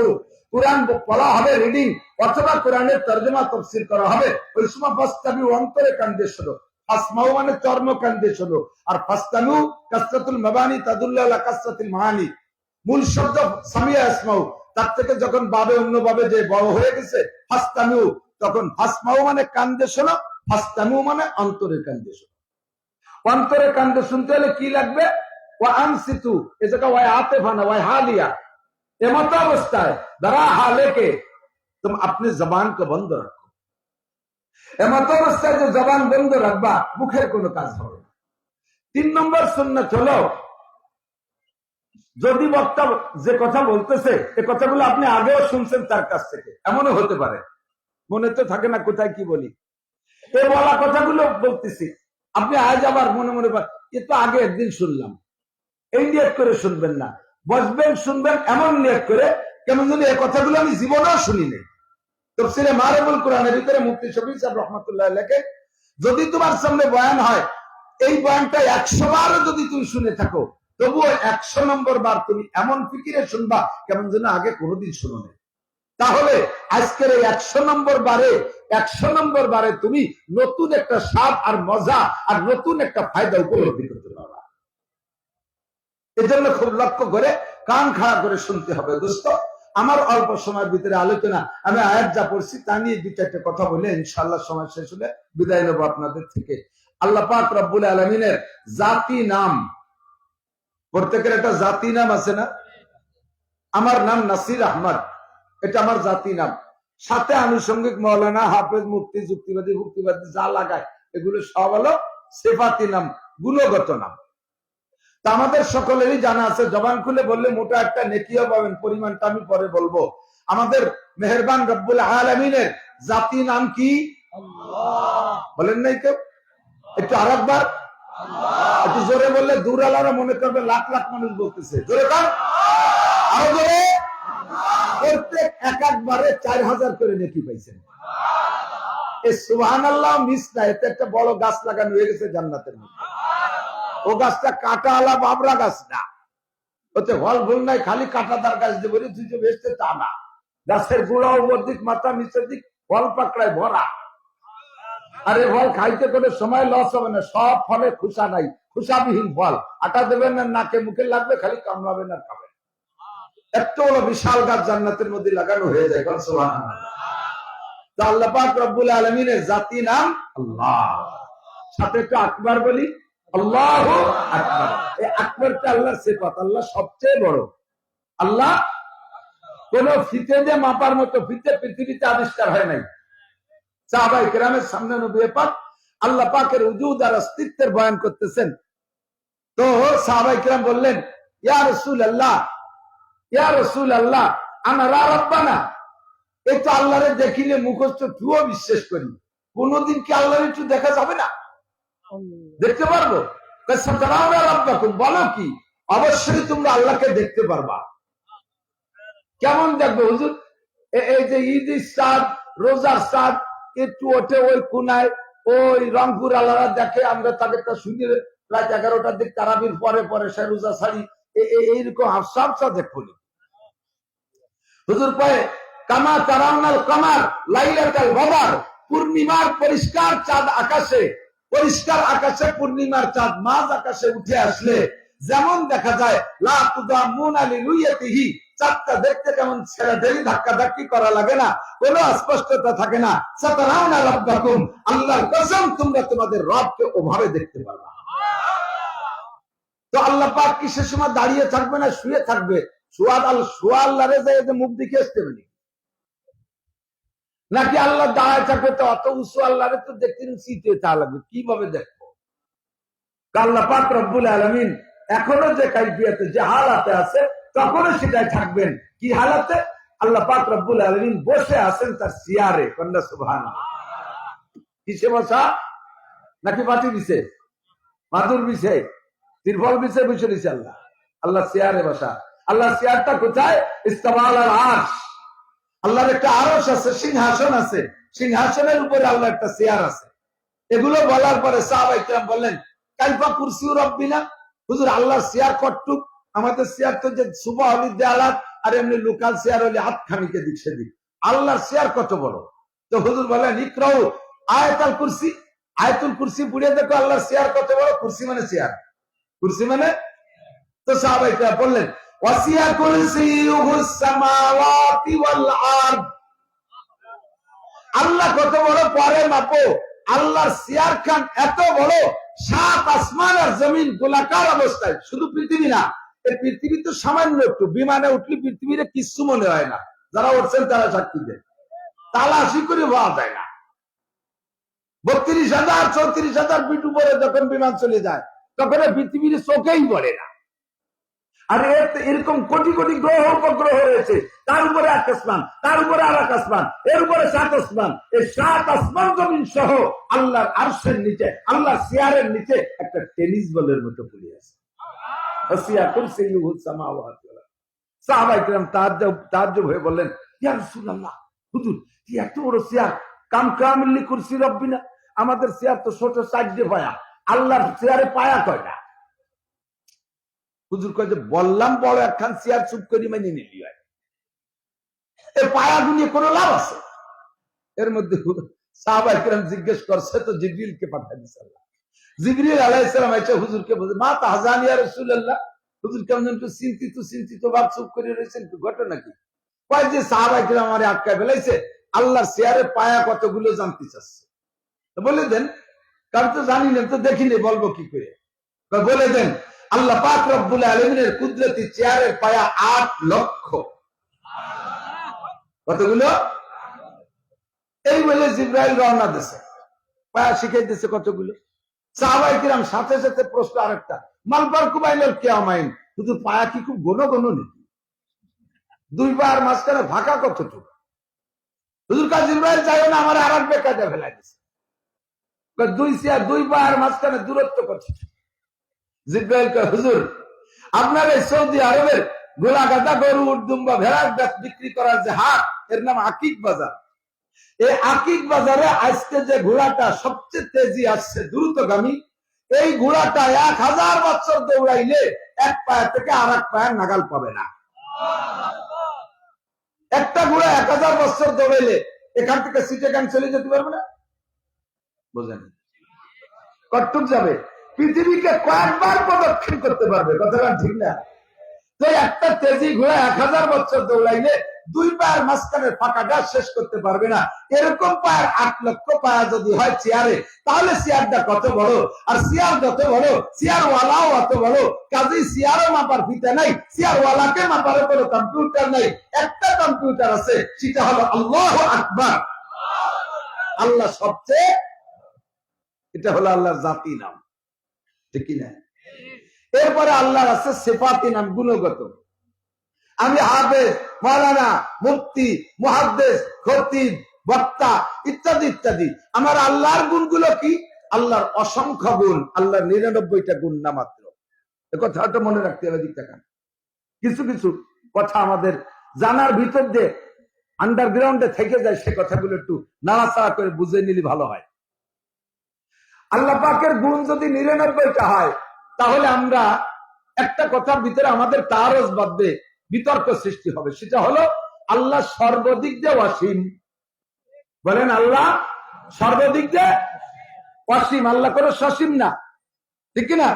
কুরআন পড়া হবে রিডিং, অথবা কোরআনের তরজমা তাফসীর করা হবে, ওই সময় ফাসতামিউ অন্তরে কান্দে শোনো। ফাসমাউ মানে চর্ম কান্দে শোনো। আর ফাসতামিউ কাসরাতুল মাবানি তাদুল্লু আলা কাসরাতিল মাআনি, মূল শব্দ সামিয়া ইসমাউ, তার থেকে যখন বাবে অন্য ভাবে যে বড় হয়ে গেছে ফাসতামিউ, তখন ফাসমাউ মানে কান্দে শোনো, ফাসতামিউ মানে অন্তরে কান্দে শোনো। অন্তরে কান্দে শুনতে হলে কি লাগবে? ওয়া আনসিতু, এ জায়গা ওয়া আতিফা না ওয়া হালিয়া, এমত অবস্থায় দ্বারা হালেকে तुम अपनी जबान को बंद रखो। এমত অবস্থায় যে জবান বন্ধ রাখবা, মুখের কোনো কাজ হবে না। 3 নম্বর সুন্নাত হলো, যদি বক্তা যে কথা বলতেছে এই কথাগুলো আপনি আগেও শুনছেন তার কাছ থেকে, এমনও হতে পারে মনে তো থাকে না কোথায় কি বলি। এই বলা কথাগুলো বলতেছি, আপনি আজ আবার মনে মনে এ তো আগে একদিন শুনলাম, এই নিয়ত করে শুনবেন না, বসবেন শুনবেন এমন নিয়ত করে কেমন যেন এই কথাগুলো আমি জীবনেও শুনিনি। তাফসীরে মারিফুল কোরআনের ভিতরে মুফতি শফিক সাহেব রহমাতুল্লাহ লেখে, যদি তোমার সামনে বয়ান হয়, এই বয়ানটা 100 বারও যদি তুমি শুনে থাকো, তবুও 100 নম্বর বার তুমি এমন ফিকিরে শুনবা কেমন যেন আগে কোনোদিন শুনো না। তাহলে আজকের এই 100 নম্বর বারে তুমি নতুন একটা স্বাদ আর মজা আর নতুন একটা ফায়দা উপলব্ধি করতে পারবা। এজন্য খুব লক্ষ্য করে কান খাড়া করে শুনতে হবে দোস্ত। আমার অল্প সময়ের ভিতরে আলোচনা, আমি আয়াত যা পড়ছি তা নিয়ে দুই চারটে কথা বলে ইনশাআল্লাহ সময় শেষ হলে বিদায় নেব আপনাদের থেকে। আল্লাহ পাক রব্বুল আলামিনের জাতি নাম, প্রত্যেকের একটা জাতি নাম আছে না? আমার নাম নাসির আহমদ, এটা আমার জাতি নাম। সাথে আনুষঙ্গিক মৌলানা, হাফেজ, মুফতি, যুক্তিবাদী, ভুক্তিবাদী যা লাগায় এগুলো সব হলো সিফাতি নাম, গুণগত নাম। তা আমাদের সকলেরই জানা আছে, জবান খুলে বললে মোটা একটা নেকিও পাবেন, পরিমাণটা আমি পরে বলবো। আমাদের মেহেরবান রব্বুল আলামিনের জাতি নাম কি? বলেন নাই কেউ? একটু আরেকবার একটু জোরে বললে দূর আলারা মনে করবে লাখ লাখ মানুষ বলতেছে। জোরে কার, আরো জোরে। প্রত্যেক একবারে 4000 করে নেকি পাইছেন। এই সুবহানাল্লাহ মিস না, এতে একটা বড় গাছ লাগানো হয়ে গেছে জান্নাতের মধ্যে। ও গাছটা কাটা আলা বাবরা গাছ না, ওতে ফল ফুল নাই, খালি কাটাদার গাছ দিয়ে বলে তুই যে বেসতে তা না। গাছের গোড়া উপর দিক, মাথা নিচের দিক ফল পাকড়ায় ভরা। আর এই ফল খাইতে কোনো সময় লস হবে না, সব ফলে খুশা নাই, খুশাবিহীন ফল। আটা দেবেন না, নাকে মুখে লাগবে, খালি কামড়াবেন আর খাবেন। এত বড় বিশাল গাছ জান্নাতের মধ্যে লাগানো হয়ে যায়। সুবহানাল্লাহ। আল্লাহ পাক রব্বুল আলামিনের জাতি নাম আল্লাহ। সাথে একটু আকবার বলি, আল্লাহু আকবার। এই আকবারটা আল্লাহর সিফাত, আল্লাহ সবচেয়ে বড়। আল্লাহ কোন ফিতে দিয়ে মাপার মতো ফিতে পৃথিবীতে আবিষ্কার হয় নাই। সাহাবায়ে কেরামের সামনে নবী পাক আল্লাহ পাকের উজুদ আর অস্তিত্বের বয়ান করতেছেন। তো সাহাবায়ে কেরাম বললেন, ইয়া রাসূলুল্লাহ, ইয়া রাসূলুল্লাহ, আনারা রাব্বানা। এই তো আল্লাহরে দেখিলে মুখস্থ তুইও বিশ্বাস করি, কোনদিন কি আল্লাহর একটু দেখা যাবে না? দেখতে পারবো? বলো কি? অবশ্যই তোমরা আল্লাহকে দেখতে পারবা। কেমন দেখবো হুজুর? এই যে ঈদের চাঁদ, রোজার চাঁদ একটু ওঠে ওই কোনায়, ওই রংপুর আল্লাহরা দেখে, আমরা তাদেরটা শুনি রাত 11টার দিক তারাবির পরে পরে সে রোজা ছাড়ি, এইরকম হাফসা দেখবো হুজুর পায়ে কামা তারাউনাল কামার লাইলাতাল বদর, পূর্ণিমার পরিষ্কার চাঁদ আকাশে, পরিষ্কার আকাশে পূর্ণিমার চাঁদ মাঝ আকাশে উঠে আসলে যেমন দেখা যায়, লা তুদামুনা লিরুয়াতিহি, চাঁদটা দেখতে কেমন ছেড়াধেরি ধাক্কা ধাক্কি করা লাগে না, কোনো অস্পষ্টতা থাকে না। সাতারাউনা রাব্বাকুম, আল্লাহর কসম তোমরা তোমাদের রবকে ওভাবে দেখতে পারবা। তো আল্লাহ পাক কি সে সময় দাঁড়িয়ে থাকবে না শুয়ে থাকবে? শুয়া আল্লাহরে যে মুখ দিকে আসতে পারি নাকি আল্লাহ দাঁড়ায় থাকবে? তো অত উঁচু আল্লাহরে তো দেখতে উচিত তা লাগবে, কিভাবে দেখবো? আল্লাহ পাক রব্বুল আলামিন এখনো যে কাইফিয়াতে, যে হালাতে আছে, তখনও সেটাই থাকবেন। কি হালাতে? আল্লাহ পাক রব্বুল আলামিন বসে আছেন তার চেয়ারে। কন্যা সুবহানাল্লাহ। কিসে বসা? নাকি মাটি বিছে, মাদুর বিছে, তিরফল বিছে বসে দিছে আল্লাহ। আল্লাহ চেয়ারে বসা। আল্লাহ চেয়ারটা কোথায়? ইস্তাওয়াল আল আরশ। আল্লাহর একটা আরশ আছে, সিংহাসন আছে, সিংহাসনের উপরে আল্লাহ একটা চেয়ার আছে। এগুলো বলার পরে সাহাবায়ে কেরাম বললেন, কাইফা কুরসি রাব্বিনা, হুজুর আল্লাহর চেয়ার কতটুক? আমাদের চেয়ার তো যে সুবাহ হলি দেয়ালাত, আর এমনি লোকাল চেয়ার হলে হাত খানিকে দিক সেদিক। আল্লাহর চেয়ার কত বড়? তো হুজুর বলেন, ইকরাউ আয়াতুল কুরসি, আয়াতুল কুরসি পড়ে দেখো আল্লাহর চেয়ার কত বড়। কুরসি মানে চেয়ার, কুরসি মানে। তো সাহাবায়ে কেরাম বললেন, ওয়াসিয়া কুরসিয়ুহুস সামাওয়াতি ওয়াল আরদ, আল্লাহ কত বড় পরে মাপো। আল্লাহর চেয়ার খান এত বড়, 7 আসমান আর জমিন গোলাকার অবস্থায়। শুধু পৃথিবী না, এই পৃথিবী তো সামান্য একটু, বিমানে উঠলে পৃথিবীর কিচ্ছু মনে হয় না। যারা উঠছেন তারা সাক্ষী দেয়, তালাশি করে পাওয়া যায় না। 32,000 34,000 ফিট উপরে যখন বিমান চলে যায়, তখন পৃথিবীর চোখেই পড়ে না। আর এরকম কোটি কোটি গ্রহ উপগ্রহ রয়েছে, তার উপরে এক আসমান, তার উপরে আর এক আসমান, এর উপরে 7 আসমান, এই 7 আসমান জমিন সহ আল্লাহর আরশের নিচে, আল্লাহর চেয়ারের নিচে একটা টেনিস বলের মতো পড়ে আছে। সাহাবায়ে কেরাম তাআজ্জুব হয়ে বললেন, ইয়া রাসূলুল্লাহ, হুজুর কি এত বড় চেয়ার, কাম কামিল্লি কুরসি রব্বিনা, আমাদের চেয়ার তো ছোট 4 পায়া, আল্লাহর চেয়ারে পায়া কয়টা? হুজুর কয় যে বললাম বড় একখান চেয়ার চুপ করে মেনে নিলি হয়, এই পায়া গুনিয়ে কোনো লাভ আছে? এর মধ্যে সাহাবায়ে কেরাম জিজ্ঞেস করছে তো জিবরিলকে পাঠিয়ে দিয়েছে আল্লাহ। জিবরিল আলাইহিস সালাম এসে হুজুরকে বলে, মা তাহজান ইয়া রাসূলুল্লাহ, হুজুর কেমন একটু চিন্তিত ভাব চুপ করে রয়েছেন, ঘটনা কি? কয় যে সাহাবায়ে কেরাম আমারে আটকায় ফেলাইছে, আল্লাহর চেয়ারে পায়া কতগুলো জানতে চাচ্ছে। তো বলে দেন, কারণ তো জানি না, তো দেখিনি, বলবো কি করে? বলে দেন, আল্লাহ পাক রব্বুল আলামিনের কুদরতি চেয়ারের পায়া 8 লক্ষ। কতগুলো? এই বলে জিবরাইল রওনা দিয়েছে, পায়া শিখাই দিয়েছে কতগুলো। সাহাবায়ে কিরাম সাথে সাথে প্রশ্ন আরেকটা, মাল ফারকু বাইনাল কিয়ামাইন, শুধু পায়া কি খুব ঘন ঘন নাকি? 2 পায়ের মাঝখানে ফাঁকা কতটুকু? হুজুর কাছে জিবরাইল চাইও না, আমার আরেক বেকায়দা ফেলাই দিয়েছে। 2 পায়ের মাঝখানে দূরত্ব কতটুকু? জিবরাইল কয়, হুজুর আপনার এই সৌদি আরবের গোলা গাদা গরু উর্দুম্বা ভেড়ার বিক্রি করার যে হাট, এর নাম আকিক বাজার। এই আকিক বাজারে আজকে যে ঘোড়াটা সবচেয়ে তেজি আসছে, দ্রুতগামী, এই ঘোড়াটা 1000 বছর দৌড়াইলে এক পায়া থেকে আর এক পায়ের নাগাল পাবে না। একটা ঘোড়া 1000 বছর দৌড়াইলে এখান থেকে সিটেগাং চলে যেতে পারবে না? বোঝেন কতটুক যাবে? পৃথিবীকে কয়েকবার প্রদক্ষিণ করতে পারবে, কথাটা ঠিক না? তো একটা তেজি ঘোড়া 1000 বছর দৌড়াইলে 2 পায়ের মাঝখানে ফাঁকাটা শেষ করতে পারবে না। এরকম পায়ের 8 লক্ষ পায়া যদি হয় চেয়ারে, তাহলে চেয়ারটা কত বড়? আর চেয়ার যত বড়, চেয়ারওয়ালাও অত বড়। কাজেই চেয়ারও মাপার ফিতা নাই, চেয়ারওয়ালাকে মাপার কোনো কম্পিউটার নাই। একটা কম্পিউটার আছে, সেটা হলো আল্লাহু আকবার। আল্লাহ সবচেয়ে, এটা হলো আল্লাহর জাতি নাম, ঠিক না? এরপরে আল্লাহর আছে সিফাতি নাম, গুণগত। আমি হাফেজ, মাওলানা, মুফতি, মুহাদ্দিস, খতিব, বক্তা ইত্যাদি ইত্যাদি। আমার আল্লাহর গুণগুলো কি? আল্লাহর অসংখ্য গুণ, আল্লাহর 99টা গুণ না মাত্র। এ কথাটা মনে রাখতে হবে। দিকটা কেন কিছু কিছু কথা আমাদের জানার ভিতর দিয়ে আন্ডারগ্রাউন্ডে থেকে যায়, সে কথাগুলো একটু নাড়াচাড়া করে বুঝে নিলে ভালো হয়। আল্লাহ পাকের গুণ যদি 99টা হয়, তাহলে আমরা একটা কথার ভিতরে আমাদের তারজ বাঁধবে, বিতর্ক সৃষ্টি হবে। সেটা হলো আল্লাহ সর্বদিক দিয়ে অসীম। বলেন আল্লাহ সর্বদিক দিয়ে অসীম, আল্লাহ কোনো সসীম না, ঠিক না?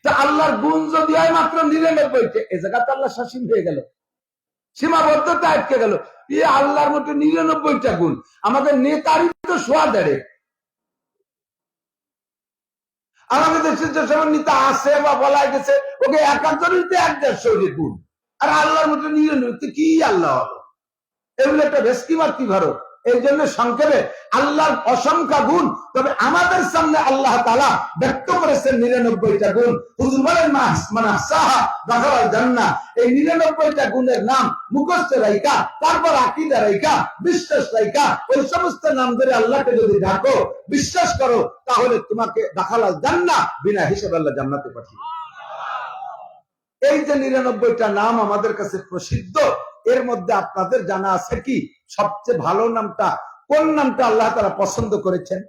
তো আল্লাহর গুণ যদি হয় মাত্র 99, এ জায়গাতে আল্লাহ সসীম হয়ে গেল, সীমাবদ্ধতা আটকে গেল। আল্লাহর মতো 99টা গুণ, আমাদের নেতারই তো সোয়া দেড়ে। আমাদের দেশের যে সব নেতা আছে বা বলা গেছে, ওকে একজনই তো 150 গুণ, আর আল্লাহর মতো 99, কি আল্লাহ হলো? এগুলো একটা ভেস্কি মার্কি ভারত। এই জন্য সংক্ষেপে আল্লাহর অসংখ্য গুণ, তবে আমাদের সামনে আল্লাহ তাআলা ব্যক্ত করেছেন 99টা গুণ। হুজুর বলেন জান্নাহ। এই 99টা গুণের নাম মুখস্থ রাইখা, তারপর আকীদা রাইখা, বিশ্বাস রাইখা, ওই সমস্ত নাম ধরে আল্লাহকে যদি ডাকো, বিশ্বাস করো, তাহলে তোমাকে দাখালাল জান্নাহ, বিনা হিসাবে আল্লাহ জান্নাতে পাঠিয়ে। এই যে 99টা নাম আমাদের কাছে প্রসিদ্ধ, এর মধ্যে আপনাদের জানা আছে কি সবচেয়ে ভালো নামটা কোন নামটা আল্লাহ তাআলা পছন্দ করেছেন?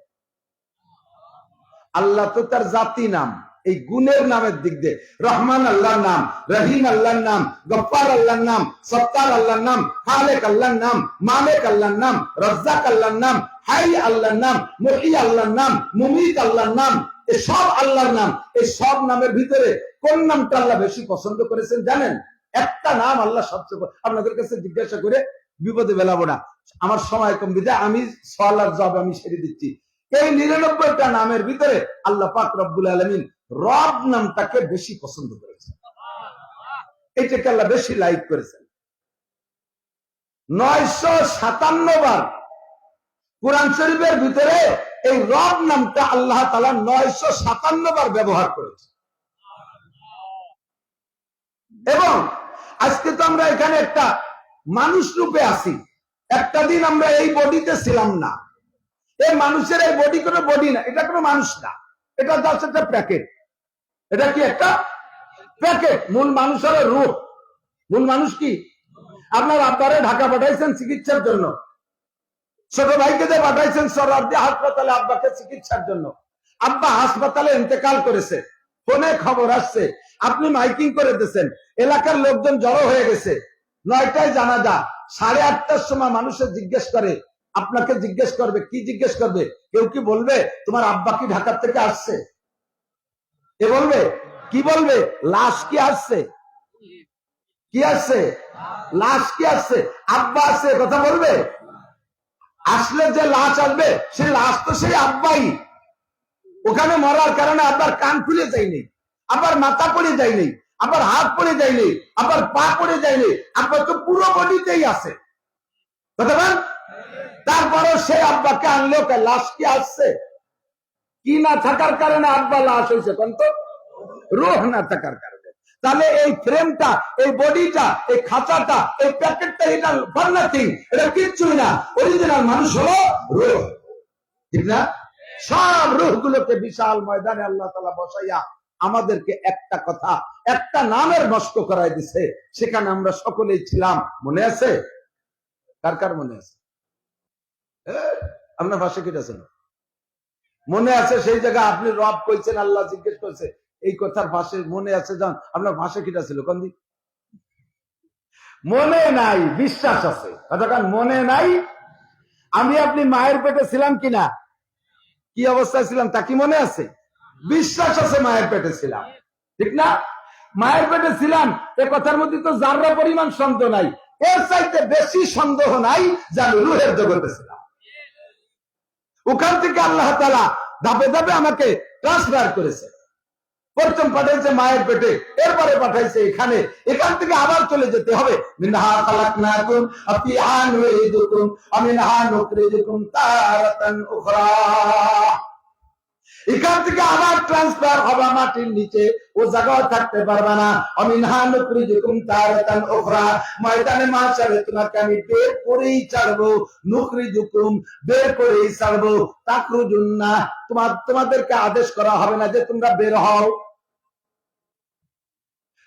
আল্লাহ তো তার জাতি নাম, এই গুণের নামের দিক দিয়ে রহমান আল্লাহর নাম, রহিম আল্লাহর নাম, গফফার আল্লাহর নাম, সত্তার আল্লাহর নাম, খালেক আল্লাহর নাম, মালিক আল্লাহর নাম, রাজ্জাক আল্লাহর নাম, হাই আল্লাহর নাম, মুহয়ি আল্লাহর নাম, মুমিত আল্লাহর নাম। এই সব আল্লাহর নাম। এই সব নামের ভিতরে কোন নামটা আল্লাহ বেশি পছন্দ করেছেন জানেন? একটা নাম আল্লাহ সবচেয়ে, আপনাদের কাছে জিজ্ঞাসা করে বিপদে বেলাবো না, আমার সময় কম, বিধায় আমি সওয়ালের জবাব আমি সেরে দিচ্ছি। এই 99টা নামের ভিতরে আল্লাহ পাক রব্বুল আলামিন রব নামটাকে বেশি পছন্দ করেছেন, এটাকে আল্লাহ বেশি লাইক করেছেন। 957 বার কুরআন শরীফের ভিতরে এই রব নামটা আল্লাহ তাআলা 957 বার ব্যবহার করেছে। এবং আজকে তো আমরা এখানে একটা মানুষ রূপে আছি, একটা দিন আমরা এই বডিতে ছিলাম না। এই মানুষের এই বডি কোনো বডি না, এটা কোনো মানুষ না, এটা জাস্ট একটা প্যাকেট। এটা কি একটা প্যাকেট? মূল মানুষ হলো রূহ। মূল মানুষ কি? আপনার আব্বারে ঢাকা পাঠাইছেন চিকিৎসার জন্য, ছোট ভাইকে যে পাঠাইছেন সরারদি হাসপাতালে আব্বাকে চিকিৎসার জন্য। আব্বা হাসপাতালে ইন্তেকাল করেছে, ফোনে খবর আসছে, আপনি মাইকিং করে দিয়েছেন, এলাকার লোকজন জড়ো হয়ে গেছে, 9টায় জানাজা, 8:30টার সময় মানুষের জিজ্ঞেস করে, আপনাকে জিজ্ঞেস করবে, কি জিজ্ঞেস করবে? কেউ কি বলবে তোমার আব্বা কি ঢাকা থেকে আসছে? এ বলবে কি? বলবে লাশ কি আসছে? কি আসছে? লাশ কি আসছে? আব্বা আসছে কথা বলবে? আসলে যে লাশ আসবে সেই লাশ তো সেই আব্বাই। ওখানে মরার কারণে আবার কান খুলে যায়নি, আবার মাথা পড়ে যায়নি, আবার হাত পড়ে যায়নি, আবার পা পড়ে যায়নি, আব্বা তো পুরো বডিতেই আছে। কথা বল। তারপরে সেই আব্বাকে আনলো, লাশ কি আসছে? কি না থাকার কারণে আব্বা লাশ হয়েছে? কিন্তু রূহ না থাকার কারণে। তাহলে এই ফ্রেমটা, এই বডিটা, এই খাঁচাটা, এই প্যাকেটটা, এটা ফর নাথিং, এটা কিচ্ছুই না। অরিজিনাল মানুষ হলো রূহ, ঠিক না? সব রূহগুলোকে বিশাল ময়দানে আল্লাহ তাআলা বসাইয়া আমাদেরকে একটা কথা, একটা নামের মস্ক করাই দিছে। সেখানে আমরা সকলেই ছিলাম। মনে আছে? কার কার মনে আছে? আপনার ভাষা কি আছে? মনে আছে? সেই জায়গায় আপনি রব কইছেন, আল্লাহ জিজ্ঞেস করছে এই কথার ভাষে মনে আছে? যান, আপনার ভাষা কিটা ছিল? কোন দিক? মনে নাই, বিশ্বাস আছে। কতক্ষণ মনে নাই? আমি আপনি মায়ের পেটে ছিলাম কিনা, কি অবস্থায় ছিলাম তা কি মনে আছে? বিশ্বাস আছে মায়ের পেটে ছিলাম, ঠিক না? মায়ের পেটে ছিলাম, এ কথার মধ্যে তো যাররা পরিমাণ সন্দেহ নাই। এর চাইতে বেশি সন্দেহ নাই যে আমি রূহের জগতে ছিলাম। ওখান থেকে আল্লাহ তাআলা ধাপে ধাপে আমাকে ট্রান্সফার করেছে। প্রথম পাঠাইছে মায়ের পেটে, এরপরে পাঠাইছে এখানে। এখান থেকে আবার চলে যেতে হবে। মিনহা খালাকনাকুম ওয়া ফিহা নুঈদুকুম ওয়া মিনহা নুখরিজুকুম তারাতান উখরা। এখান থেকে আবার ট্রান্সফার হবা মাটির নিচে, ও জায়গায় থাকতে পারবে না। মিনহা নুখরিজুকুম তারাতান উখরা, ময়দানে মাশারে তোমাকে আমি বের করেই ছাড়বো। নুখরিজুকুম, বের করেই ছাড়বো। তাখরুজুন্না, তোমাদেরকে আদেশ করা হবে না যে তোমরা বের হও।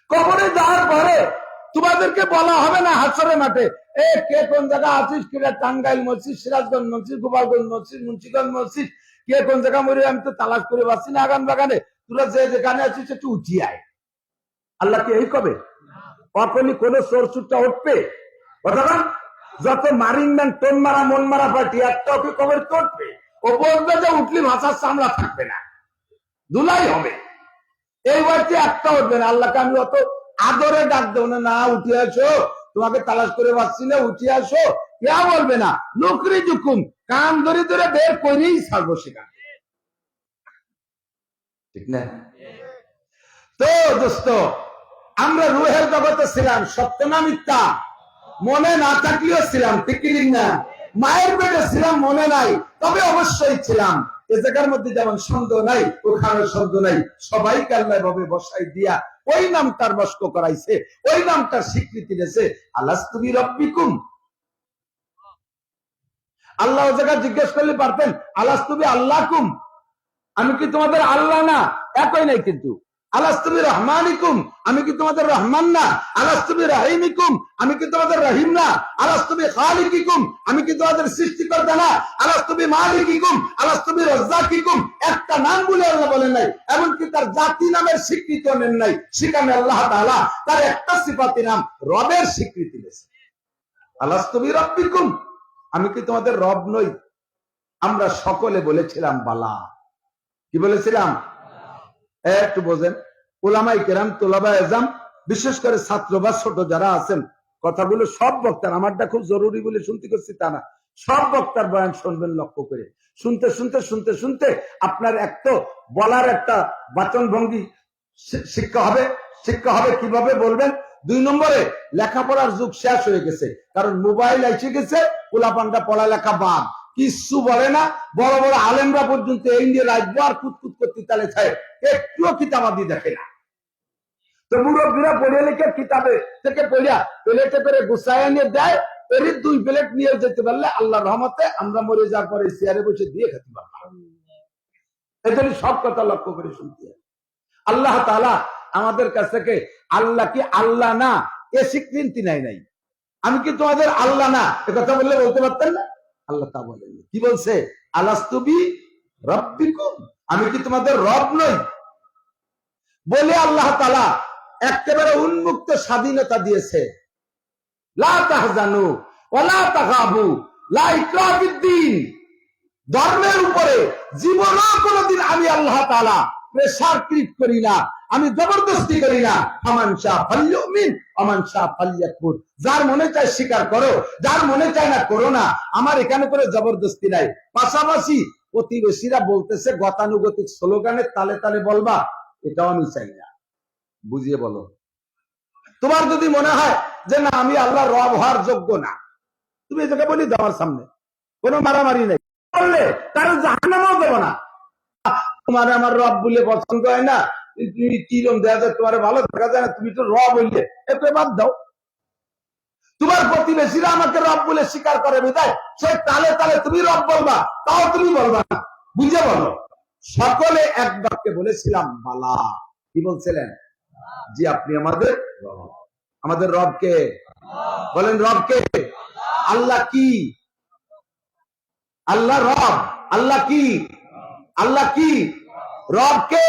কবরে যাওয়ার পরে তোমাদেরকে বলা হবে না হাসরের মাঠে, এ কে কোন জায়গা আছিস, কিরা টাঙ্গাইল মসজিদ, সিরাজগঞ্জ মসজিদ, গোপালগঞ্জ মসজিদ, মুন্সিগঞ্জ মসজিদ, কে কোন জায়গা মরে, আমি তো তালাশ করে পাচ্ছি না আগান বাগানে, তোরা যে যেখানে আছিস একটু উঠিয়ে আয়। আল্লাহ কি এই কবে? কখনই কোন চোর চুরটা উঠবে? অথবা যত মারিং ম্যান, টোন মারা, মন মারা পার্টি, একটা ওকে কবর উঠবে। ও বলবে যে উঠলি ভাষার চামড়া থাকবে না, ধুলাই হবে। এই বাড়িতে একটা উঠবে না। আল্লাহকে আমি অত আদরে ডাক দেবো না, না উঠে আসো, তোমাকে তালাশ করে পাচ্ছি না, উঠে আসো। কে বলবে না? নকরি জুকুম, কান ধরে ধরে বের করেই ছাড়বো সেখানে, ঠিক না? তো দোস্ত, আমরা রুহের জগতে ছিলাম, সত্য না মিথ্যা? মনে না থাকলেও ছিলাম, ঠিক কি না? মায়ের পেটে ছিলাম, মনে নাই, তবে অবশ্যই ছিলাম। এ জায়গার মধ্যে যেমন সন্দেহ নাই, ওখানে সন্দেহ নাই। সবাইকে আল্লাহ ভাবে বসাই দিয়া ওই নামটার মস্ক করাইছে, ওই নামটার স্বীকৃতি দিয়েছে, আলাস্তু বিরাব্বিকুম। আল্লাহ ও জায়গায় জিজ্ঞেস করলে পারতেন আলাস্তু বিআল্লাকুম, আমি কি তোমাদের আল্লাহ না? একই নাই কিন্তু। আলাস্তু বিরহমানিকুম, আমি কি তোমাদের রহমান না? আলাস্তু বিরহিমিকুম, আমি কি তোমাদের রহিম না? আলাস্তু বিখালিকিকুম, আমি কি তোমাদের সৃষ্টিকর্তা না? আলাস্তু বিমালিকিকুম, আলাস্তু বিরাজ্জাকিকুম। একটা নাম বলে আল্লাহ বলেন নাই, এমনকি তার জাতি নামের স্বীকৃতি নেন নাই। সেখানে আল্লাহ তাআলা তার একটা সিফাতি নাম রবের স্বীকৃতি দিয়েছে, আলাস্তু বিরাব্বিকুম, আমি কি তোমাদের রব নই? আমরা সকলে বলেছিলাম বালা। কি বলেছিলাম? একটু বোঝেন। উলামায়ে কেরাম, তোলাবায়ে ইলম, বিশেষ করে ছাত্র বা ছোট যারা আছেন, কথাগুলো সব বক্তার, আমারটা খুব জরুরি বলে শুনতে করছি তা না, সব বক্তার বয়ান শুনবেন লক্ষ্য করে। শুনতে শুনতে শুনতে শুনতে আপনার একটা বলার একটা বাচন ভঙ্গি শিক্ষা হবে। শিক্ষা হবে কিভাবে বলবেন? 2 নম্বরে, লেখাপড়ার যুগ শেষ হয়ে গেছে, কারণ মোবাইল এসে গেছে, পোলাপানটা পড়ালেখা বাদ, কিচ্ছু বলে না। বড় বড় আলেমরা পর্যন্ত এই নিয়ে রাজবার কুতকুত করতে তালে খায়, একটুও কিতাবাদি দেখে না। তো মুরব্বীরা পড়ে লিখে কিতাবে থেকে পড়িয়া প্লেটে করে গুছাইয়া নিয়ে দেয়, এর 2 প্লেট নিয়ে যেতে পারলে আল্লাহ রহমতে আমরা মরে যাওয়ার পরে চেয়ারে বসে দিয়ে খেতে পারলাম। এজন্য সব কথা লক্ষ্য করে শুনতে হবে। আল্লাহ তাআলা আমাদের কাছ থেকে আল্লাহ কি আল্লাহ না এ স্বীকৃতি নাই। আমি কি তোমাদের আল্লাহ না এ কথা বললে বলতে পারতেন না? আল্লাহ তা বলেন, কি বলছে? আলাস্তুবি রব্বিকুম, আমি কি তোমাদের রব নই? বলে আল্লাহ তাআলা একেবারে উন্মুক্ত স্বাধীনতা দিয়েছে। লা তাহজানু ওয়ালা তাখাবু লা ইকরাহা ফিদ্দীন, ধর্মের উপরে জীবনও কোনদিন আমি আল্লাহ তাআলা প্রেসার ক্রিয়েট করি না, আমি জবরদস্তি করি না। ফামান শাআ ফালইউমিন ওয়ামান শাআ ফালইয়াকফুর, যার মনে চায় স্বীকার করো, যার মনে চায় না করো না, আমার এখানে করে জবরদস্তি নাই। পাশাপাশি প্রতিবেশীরা বলতেছে গতানুগতিক স্লোগানের তালে তালে বলবা, এটাও আমি চাই না। বুঝিয়ে বলো। তোমার যদি মনে হয় যে না আমি আল্লাহ রব হওয়ার যোগ্য না, তুমি এটাকে বলি দাও আমার সামনে, কোনো মারামারি নেই। বললে তার জাহান্নামেও দেব না। তোমার আমার রব বলে পছন্দ হয় না, তুমি কিরম দেখা যায়, তোমার ভালো দেখা যায় না, তুমি তো রব বললে এতে বাদ দাও। তোমার প্রতিবেশীরা আমাকে রব বলে স্বীকার করে বিদায় সেই তালে তালে তুমি রব বলবা, তাও তুমি বলবা না। বুঝে বলো। সকলে এক বাক্যে বলেছিলাম বালা। কি বলছিলেন? জি আপনি আমাদের রব। আমাদের রবকে বলেন, রবকে। আল্লাহ কি? আল্লাহ রব। আল্লাহ কি? আল্লাহ কি? রবকে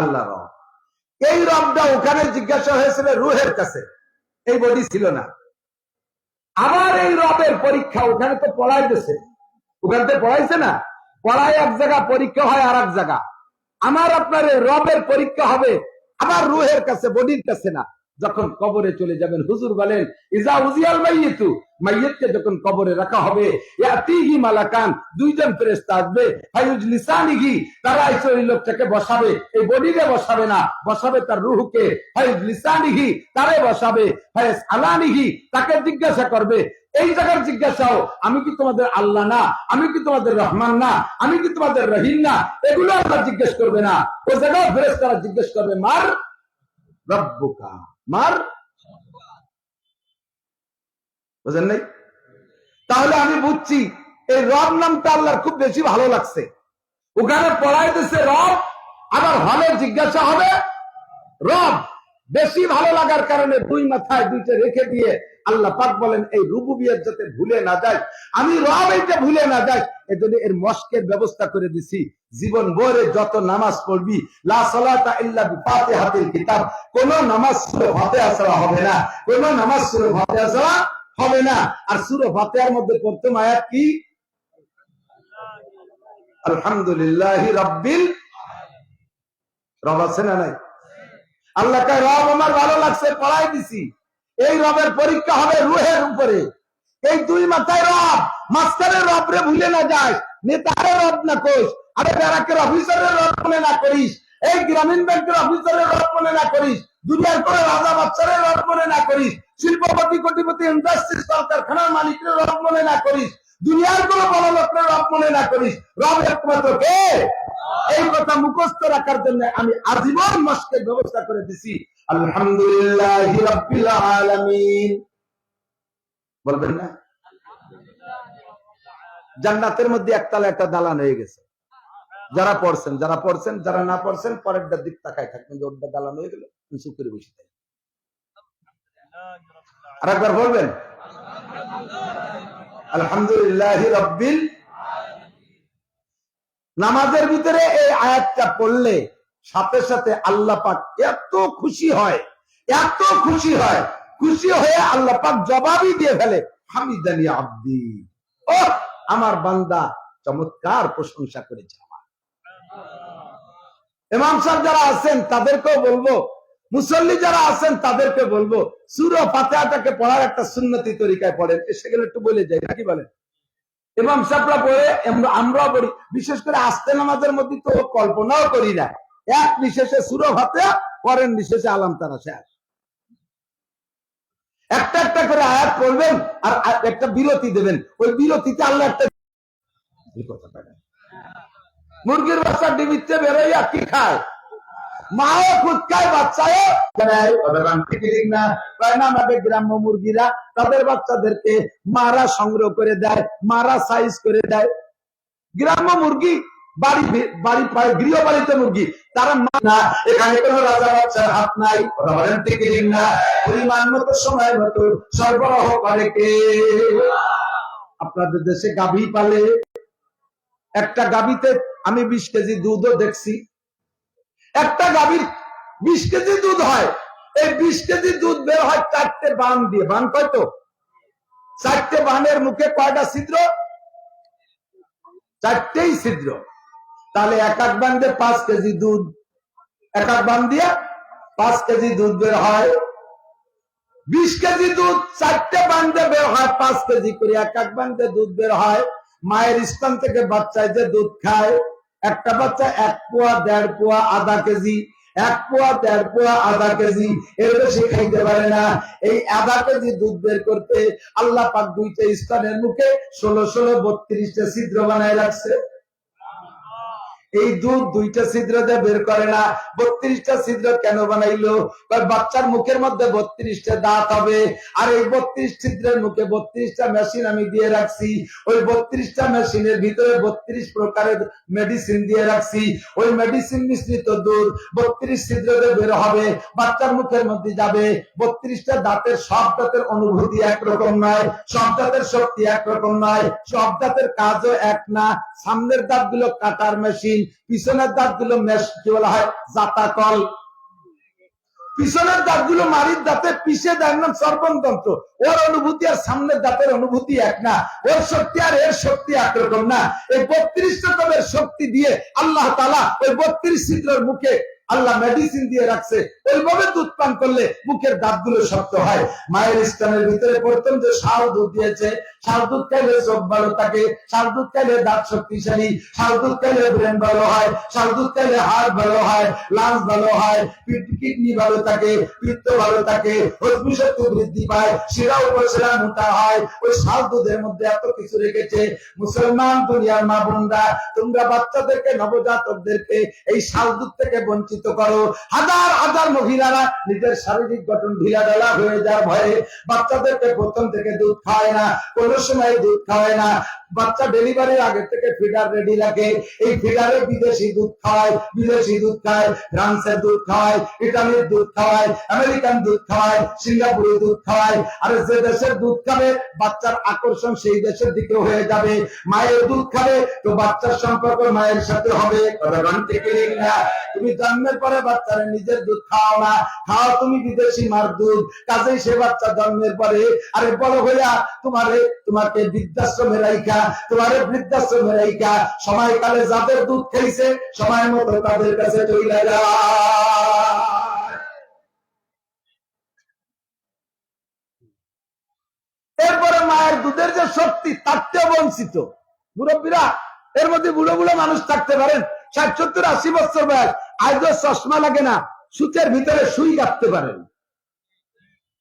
আল্লাহ রব। এই রবটা ওখানে জিজ্ঞাসা হয়েছিল রুহের কাছে, এই বডি ছিল না। আবার এই রবের পরীক্ষা ওখানে তো পড়াইতেছে, ওখানে তো পড়াইছে না, পড়ায় এক জায়গা, পরীক্ষা হয় আর এক জায়গা। আমার আপনার রবের পরীক্ষা হবে আবার রুহের কাছে, বডির কাছে না। যখন কবরে চলে যাবেন, হুজুর বলেন ইজা উজিয়াল মাইয়িতু, মাইয়িতকে যখন কবরে রাখা হবে, ইয়াতিহি মালাকান, 2 জন ফেরেশতা আসবে, ফায়ুজলিসানিহি, তারা এসে ওই লোকটাকে বসাবে, এই বডিতে বসাবে না, বসাবে তার রূহকে, ফায়ুজলিসানিহি, তারে বসাবে, ফায়াসআলানিহি, তাকে জিজ্ঞাসা করবে। এই জায়গার জিজ্ঞাসাও, আমি কি তোমাদের আল্লাহ না, আমি কি তোমাদের রহমান না, আমি কি তোমাদের রহিম না, এগুলো আল্লাহ জিজ্ঞেস করবে না। ওই জায়গায় ফেরেশতারা জিজ্ঞেস করবে মার রব্বুকা, মার। বুঝেন নাই? তাহলে আমি বুঝছি এই রব নামটা আল্লাহর খুব বেশি ভালো লাগছে। ওখানে পড়াইতেছে রব, আবার হলে জিজ্ঞাসা হবে রব। বেশি ভালো লাগার কারণে 2 মাথায় 2টা রেখে দিয়ে আল্লাহ পাক বলেন এই রুবুবিয়ত যাতে ভুলে না যায়, আমি রব এইটা ভুলে না যায়, এজন্য এর মস্কের ব্যবস্থা করে দিছি। জীবন ভরে যত নামাজ পড়বি, লা সালাতা ইল্লা বিফাতিহাতিল কিতাব, কোন নামাজ সূরা ফাতিহা ছাড়া হবে না, কোন নামাজ সূরা ফাতিহা ছাড়া হবে না। আর সূরা ফাতিহার মধ্যে প্রথম আয়াত কি? আলহামদুলিল্লাহি রাব্বিল। রব আছে না নাই? আল্লাহ কে রব আমার ভালো লাগছে, পড়াই দিছি। এই রবের পরীক্ষা হবে রুহের উপরে। এই 2 মাথায় রব, মাস্টারের রব রে ভুলে না যায়, নেতারের রব না কোষ, আরে ব্যারাকের অফিসারের রব মনে না করিস, এই গ্রামীণ ব্যাংকের অফিসারের রব মনে না করিস, দুনিয়ার কোন রাজা বাচ্চারের রব মনে না করিস, শিল্পপতি কোটিপতি ইন্ডাস্ট্রিজ কলকারখানার মালিকের রব মনে না করিস, দুনিয়ার কোন বড় লোকের রব মনে না করিস। রব একমাত্র কে? এই কথা মুখস্থ রাখার জন্য আমি আজীবন মস্কের ব্যবস্থা করে দিছি। আলহামদুলিল্লাহি রাব্বিল আলামিন বলবেন না? জান্নাতের মধ্যে একতলা একটা দালান হয়ে গেছে। যারা পড়ছেন, যারা না পড়ছেন পরের দিক তাকায় থাকবেন, যে ওটা দালান হয়ে গেল, উঁচু করে বসে থাকবেন। আরেকবার বলবেন আলহামদুলিল্লাহি রাব্বিল। নামাজের ভিতরে এই আয়াতটা পড়লে সাথে সাথে আল্লাহ পাক এত খুশি হয়, এত খুশি হয়, খুশি হয়ে আল্লাহ পাক জবাবই দিয়ে ফেলে, হামিদানি আব্দি, ও আমার বান্দা চমৎকার প্রশংসা করেছে আমার। ইমাম সাহেব যারা আছেন তাদেরকেও বলবো, মুসল্লি যারা আছেন তাদেরকে বলবো, সূরা ফাতিহাটাকে পড়ার একটা সুন্নতি তরিকায় পড়েন। সেগুলো একটু বলে যাই নাকি বলেন? ইমাম সাহেবরা পড়ে, আমরাও পড়ি, বিশেষ করে আস্তে নামাজের মধ্যে তো কল্পনাও করি না। এক নিঃশেষে সূরা ফাতিহা, পরের নিঃশেষে আলাম তারা শেষ। একটা একটা করে আয়াত পড়বেন আর একটা বিরতি দেবেন, ওই বিরতিতে আল্লাহ একটা মুরগির বাচ্চা ডিমিচ্ছে বেরোইয়া কি খায়? মাও খুদ খায়, বাচ্চাও খায়। অথবা ঠিক না? তাই না? আমাদের গ্রাম্য মুরগিরা তাদের বাচ্চাদেরকে মারা সংগ্রহ করে দেয়, মারা সাইজ করে দেয়। গ্রাম্য মুরগি, বাড়ি পায়, গৃহপালিত মুরগি, তারা না, এখানে কোনো রাজা বাচ্চার হাত নাই। কথা বলেন ঠিক না? পরিমাণ মতো, সময় মতো সরবরাহ করে কে? আপনাদের দেশে গাভী পালে, একটা গাভীতে আমি 20 কেজি দুধও দেখছি। একটা গাভীর 20 কেজি দুধ হয়। এই 20 কেজি দুধ বের হয় 4টে বান দিয়ে। বান কত? 4টে বানের মুখে কয়টা ছিদ্র? 4টেই ছিদ্র। তাহলে এক এক বান্ধে 5 কেজি দুধ, এক এক বান দিয়ে 5 কেজি দুধ বের হয়। 20 কেজি দুধ 4টে বান্ধে বের হয় 5 কেজি করে, এক এক বান্ধে দুধ বের হয়। মায়ের স্তন থেকে বাচ্চায় যে দুধ খায়, একটা বাচ্চা 1 পোয়া, 1.5 পোয়া, আধা কেজি, 1 পোয়া, 1.5 পোয়া, আধা কেজি, এর বেশি খাইতে পারে না। এই আধা কেজি দুধ বের করতে আল্লাহ পাক 2টে স্তনের মুখে 16 32টা ছিদ্র বানায় রাখছে। এই দুধ 2টা ছিদ্র দিয়ে বের করে না। 32টা ছিদ্র কেন বানাইলো? বাচ্চার মুখের মধ্যে 32টা দাঁত হবে, আর এই 32 ছিদ্রের মুখে 32টা মেশিন আমি দিয়ে রাখছি। ওই 32টা মেশিনের ভিতরে 32 প্রকারের মেডিসিন দিয়ে রাখছি। ওই মেডিসিন মিশ্রিত দুধ 32 ছিদ্র দিয়ে বের হবে, বাচ্চার মুখের মধ্যে যাবে। 32টা দাঁতের, সব দাঁতের অনুভূতি একরকম নয়, সব দাঁতের শক্তি একরকম নয়, সব দাঁতের কাজও এক না। সামনের দাঁতগুলো কাটার মেশিন, পিছনের দাঁতগুলো কি বলা হয়, জাতাকল। পিছনের দাঁতগুলো মারির দাঁতে পিষে দেয় না সর্বতন্ত্র। ওর অনুভূতি আর সামনের দাঁতের অনুভূতি এক না, ওর শক্তি আর এর শক্তি একরকম না। এই 32টা দাঁতের শক্তি দিয়ে আল্লাহ তাআলা ওই 32 ছিদ্রের মুখে আল্লাহ মেডিসিন দিয়ে রাখছে। ওইভাবে দুধ পান করলে মুখের দাঁতগুলো শক্ত হয়। মায়ের স্তনের ভিতরে প্রথম যে ষাঁড় দুধ দিয়েছে, ষাঁড় দুধ খাইলে চোখ ভালো থাকে, ষাঁড় দুধ খাইলে দাঁত শক্তিশালী, ষাঁড় দুধ খাইলে ব্রেন ভালো হয়, ষাঁড় দুধ খাইলে হার্ট ভালো হয়, লাংস ভালো হয়, কিডনি ভালো থাকে, পিত্ত ভালো থাকে, হজমি শক্তি বৃদ্ধি পায়, শিরা উপশিরা মোটা হয়। ওই ষাঁড় দুধের মধ্যে এত কিছু রেখেছে। মুসলমান দুনিয়ার মা বোনরা, তোমরা বাচ্চাদেরকে, নবজাতকদেরকে এই ষাঁড় দুধ থেকে বঞ্চিত করো। হাজার হাজার মহিলারা নিজের শারীরিক গঠন ঢিলাঢালা হয়ে যাওয়ার ভয়ে বাচ্চাদেরকে প্রথম থেকে দুধ খাওয়ায় না, কোনো সময় দুধ খাওয়ায় না। বাচ্চা ডেলিভারির আগে থেকে ফিডার রেডি রাখে। এই ফিডারে বিদেশি দুধ খাওয়ায়, বিদেশি দুধ খায়, ফ্রান্সের দুধ খাওয়ায়, ইটালির দুধ খাওয়ায়, আমেরিকান দুধ খাওয়ায়, সিঙ্গাপুরের দুধ খাওয়ায়। আর যে দেশের দুধ খাবে বাচ্চার আকর্ষণ সেই দেশের দিকে হয়ে যাবে। মায়ের দুধ খাবে তো বাচ্চার সম্পর্ক মায়ের সাথে হবে। তুমি জন্মের পরে বাচ্চারা নিজের দুধ খাও না, খাও তুমি বিদেশি মার দুধ। কাজেই সে বাচ্চা জন্মের পরে আরে বড় হইয়া তোমাকে বৃদ্ধাশ্রমে রাইখা, তোমারে বৃদ্ধাশ্রমে রাইখা সময়কালে যাদের দুধ খাইছে সময় মতো তাদের কাছে চলে যায়। এরপরে মায়ের দুধের যে শক্তি তার চেয়ে বঞ্চিত মুরব্বীরা। এর মধ্যে বুড়ো বুড়ো মানুষ থাকতে পারেন, 60 70 80 বছর বয়স, আজও চশমা লাগে না, সুচের ভিতরে সুই কাটতে পারেন।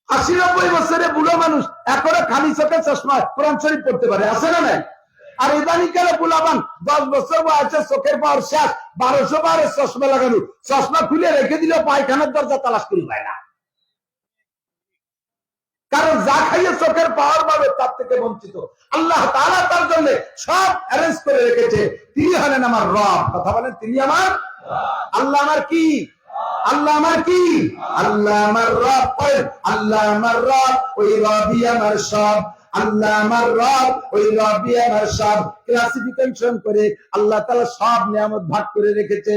80 90 বছরে বুড়ো মানুষ এখনো খালি চোখে চশমা কোরআন শরীফ পড়তে পারে, আছে না নাই? আর ইদানিকালে বুলাবান 10 বছর বয়সে চোখের পাওয়ার শেষ, 1200 বারের চশমা লাগানো, চশমা খুলে রেখে দিলেও পায়খানার দরজা তালাশ করে পায় না। কারণ যা খাইয়ে চোখের পাওয়ার পাবে তার থেকে বঞ্চিত। আল্লাহ তাআলা তার জন্য সব অ্যারেঞ্জ করে রেখেছে। তিনি হলেন আমার রব। কথা বলেন, তিনি আমার আল্লাহ। আমার কি? আল্লাহ আমার কি? আল্লাহ আমার রব। আল্লাহ আমার রব, ওই রবই আমার সব। আল্লাহ আমার রব, ওই রবই আমার সব। ক্লাসিফিকেশন করে আল্লাহ তাআলা সব নিয়ামত ভাগ করে রেখেছে।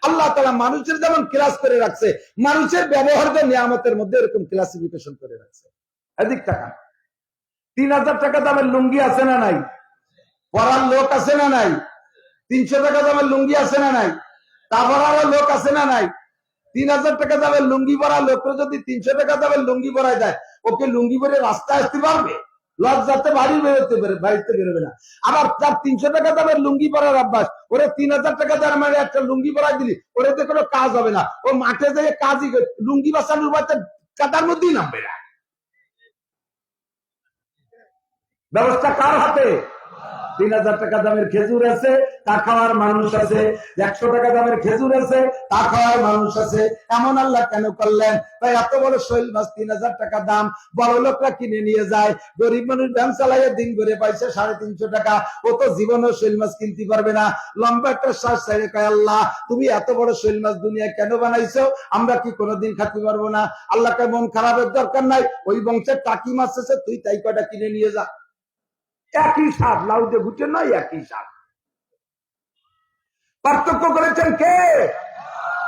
আল্লাহ তাআলা মানুষের যেমন ক্লাস করে রাখছে, মানুষের ব্যবহার্য নিয়ামতের মধ্যে এরকম ক্লাসিফিকেশন করে রাখছে। এদিক টাকা 3000 টাকা দামের লুঙ্গি আছে না নাই? পরার লোক আছে না নাই? 300 টাকা দামের লুঙ্গি আছে না নাই? তা পরার লোক আছে না নাই? 3000 টাকা দামের লুঙ্গি পরা লোককে যদি 300 টাকা দামের লুঙ্গি পরায় দেয়, ওকে লুঙ্গি পরে রাস্তায় আসতে পারবে? লজ্জাতে বাড়ি বেরোতে পারে, বাড়িতে বেরোবে না। আবার তার 300 টাকা দামের লুঙ্গি পরার অভ্যাস, ওরে 3000 টাকা দামের একটা লুঙ্গি পরাই দিলি, ওরে তো কোনো কাজ হবে না। ও মাঠে যেয়ে কাজই লুঙ্গি বাঁচানোর বাচ্চা কাটার মধ্যেই নামবে না। ব্যবস্থা কার হাতে? 3000 টাকা দামের খেজুর আছে, তা খাওয়ার মানুষ আছে। 100 টাকা দামের খেজুর আছে, তা খাওয়ার মানুষ আছে। এমন আল্লাহ কেন করলেন? তাই এত বড় শৈল মাছ 3000 টাকা দাম, বড় লোকরা কিনে নিয়ে যায়, গরিব মানুষ ব্যায়াম চালাইয়ে দিন করে পাইছে 350 টাকা, ও তো জীবনেও শৈল মাছ কিনতে পারবে না। লম্বা একটা শ্বাস ছাইড়ে কয়, আল্লাহ তুমি এত বড় শৈল মাছ দুনিয়ায় কেন বানাইছো? আমরা কি কোনোদিন খাতে পারবো না? আল্লাহকে মন খারাপের দরকার নাই, ওই বংশের টাকি মাছ আছে, তুই তাই কয়টা কিনে নিয়ে যা। একই স্বাদ, লাউতে ঘুটে নয়, একই স্বাদ। পার্থক্য করেছেন কে?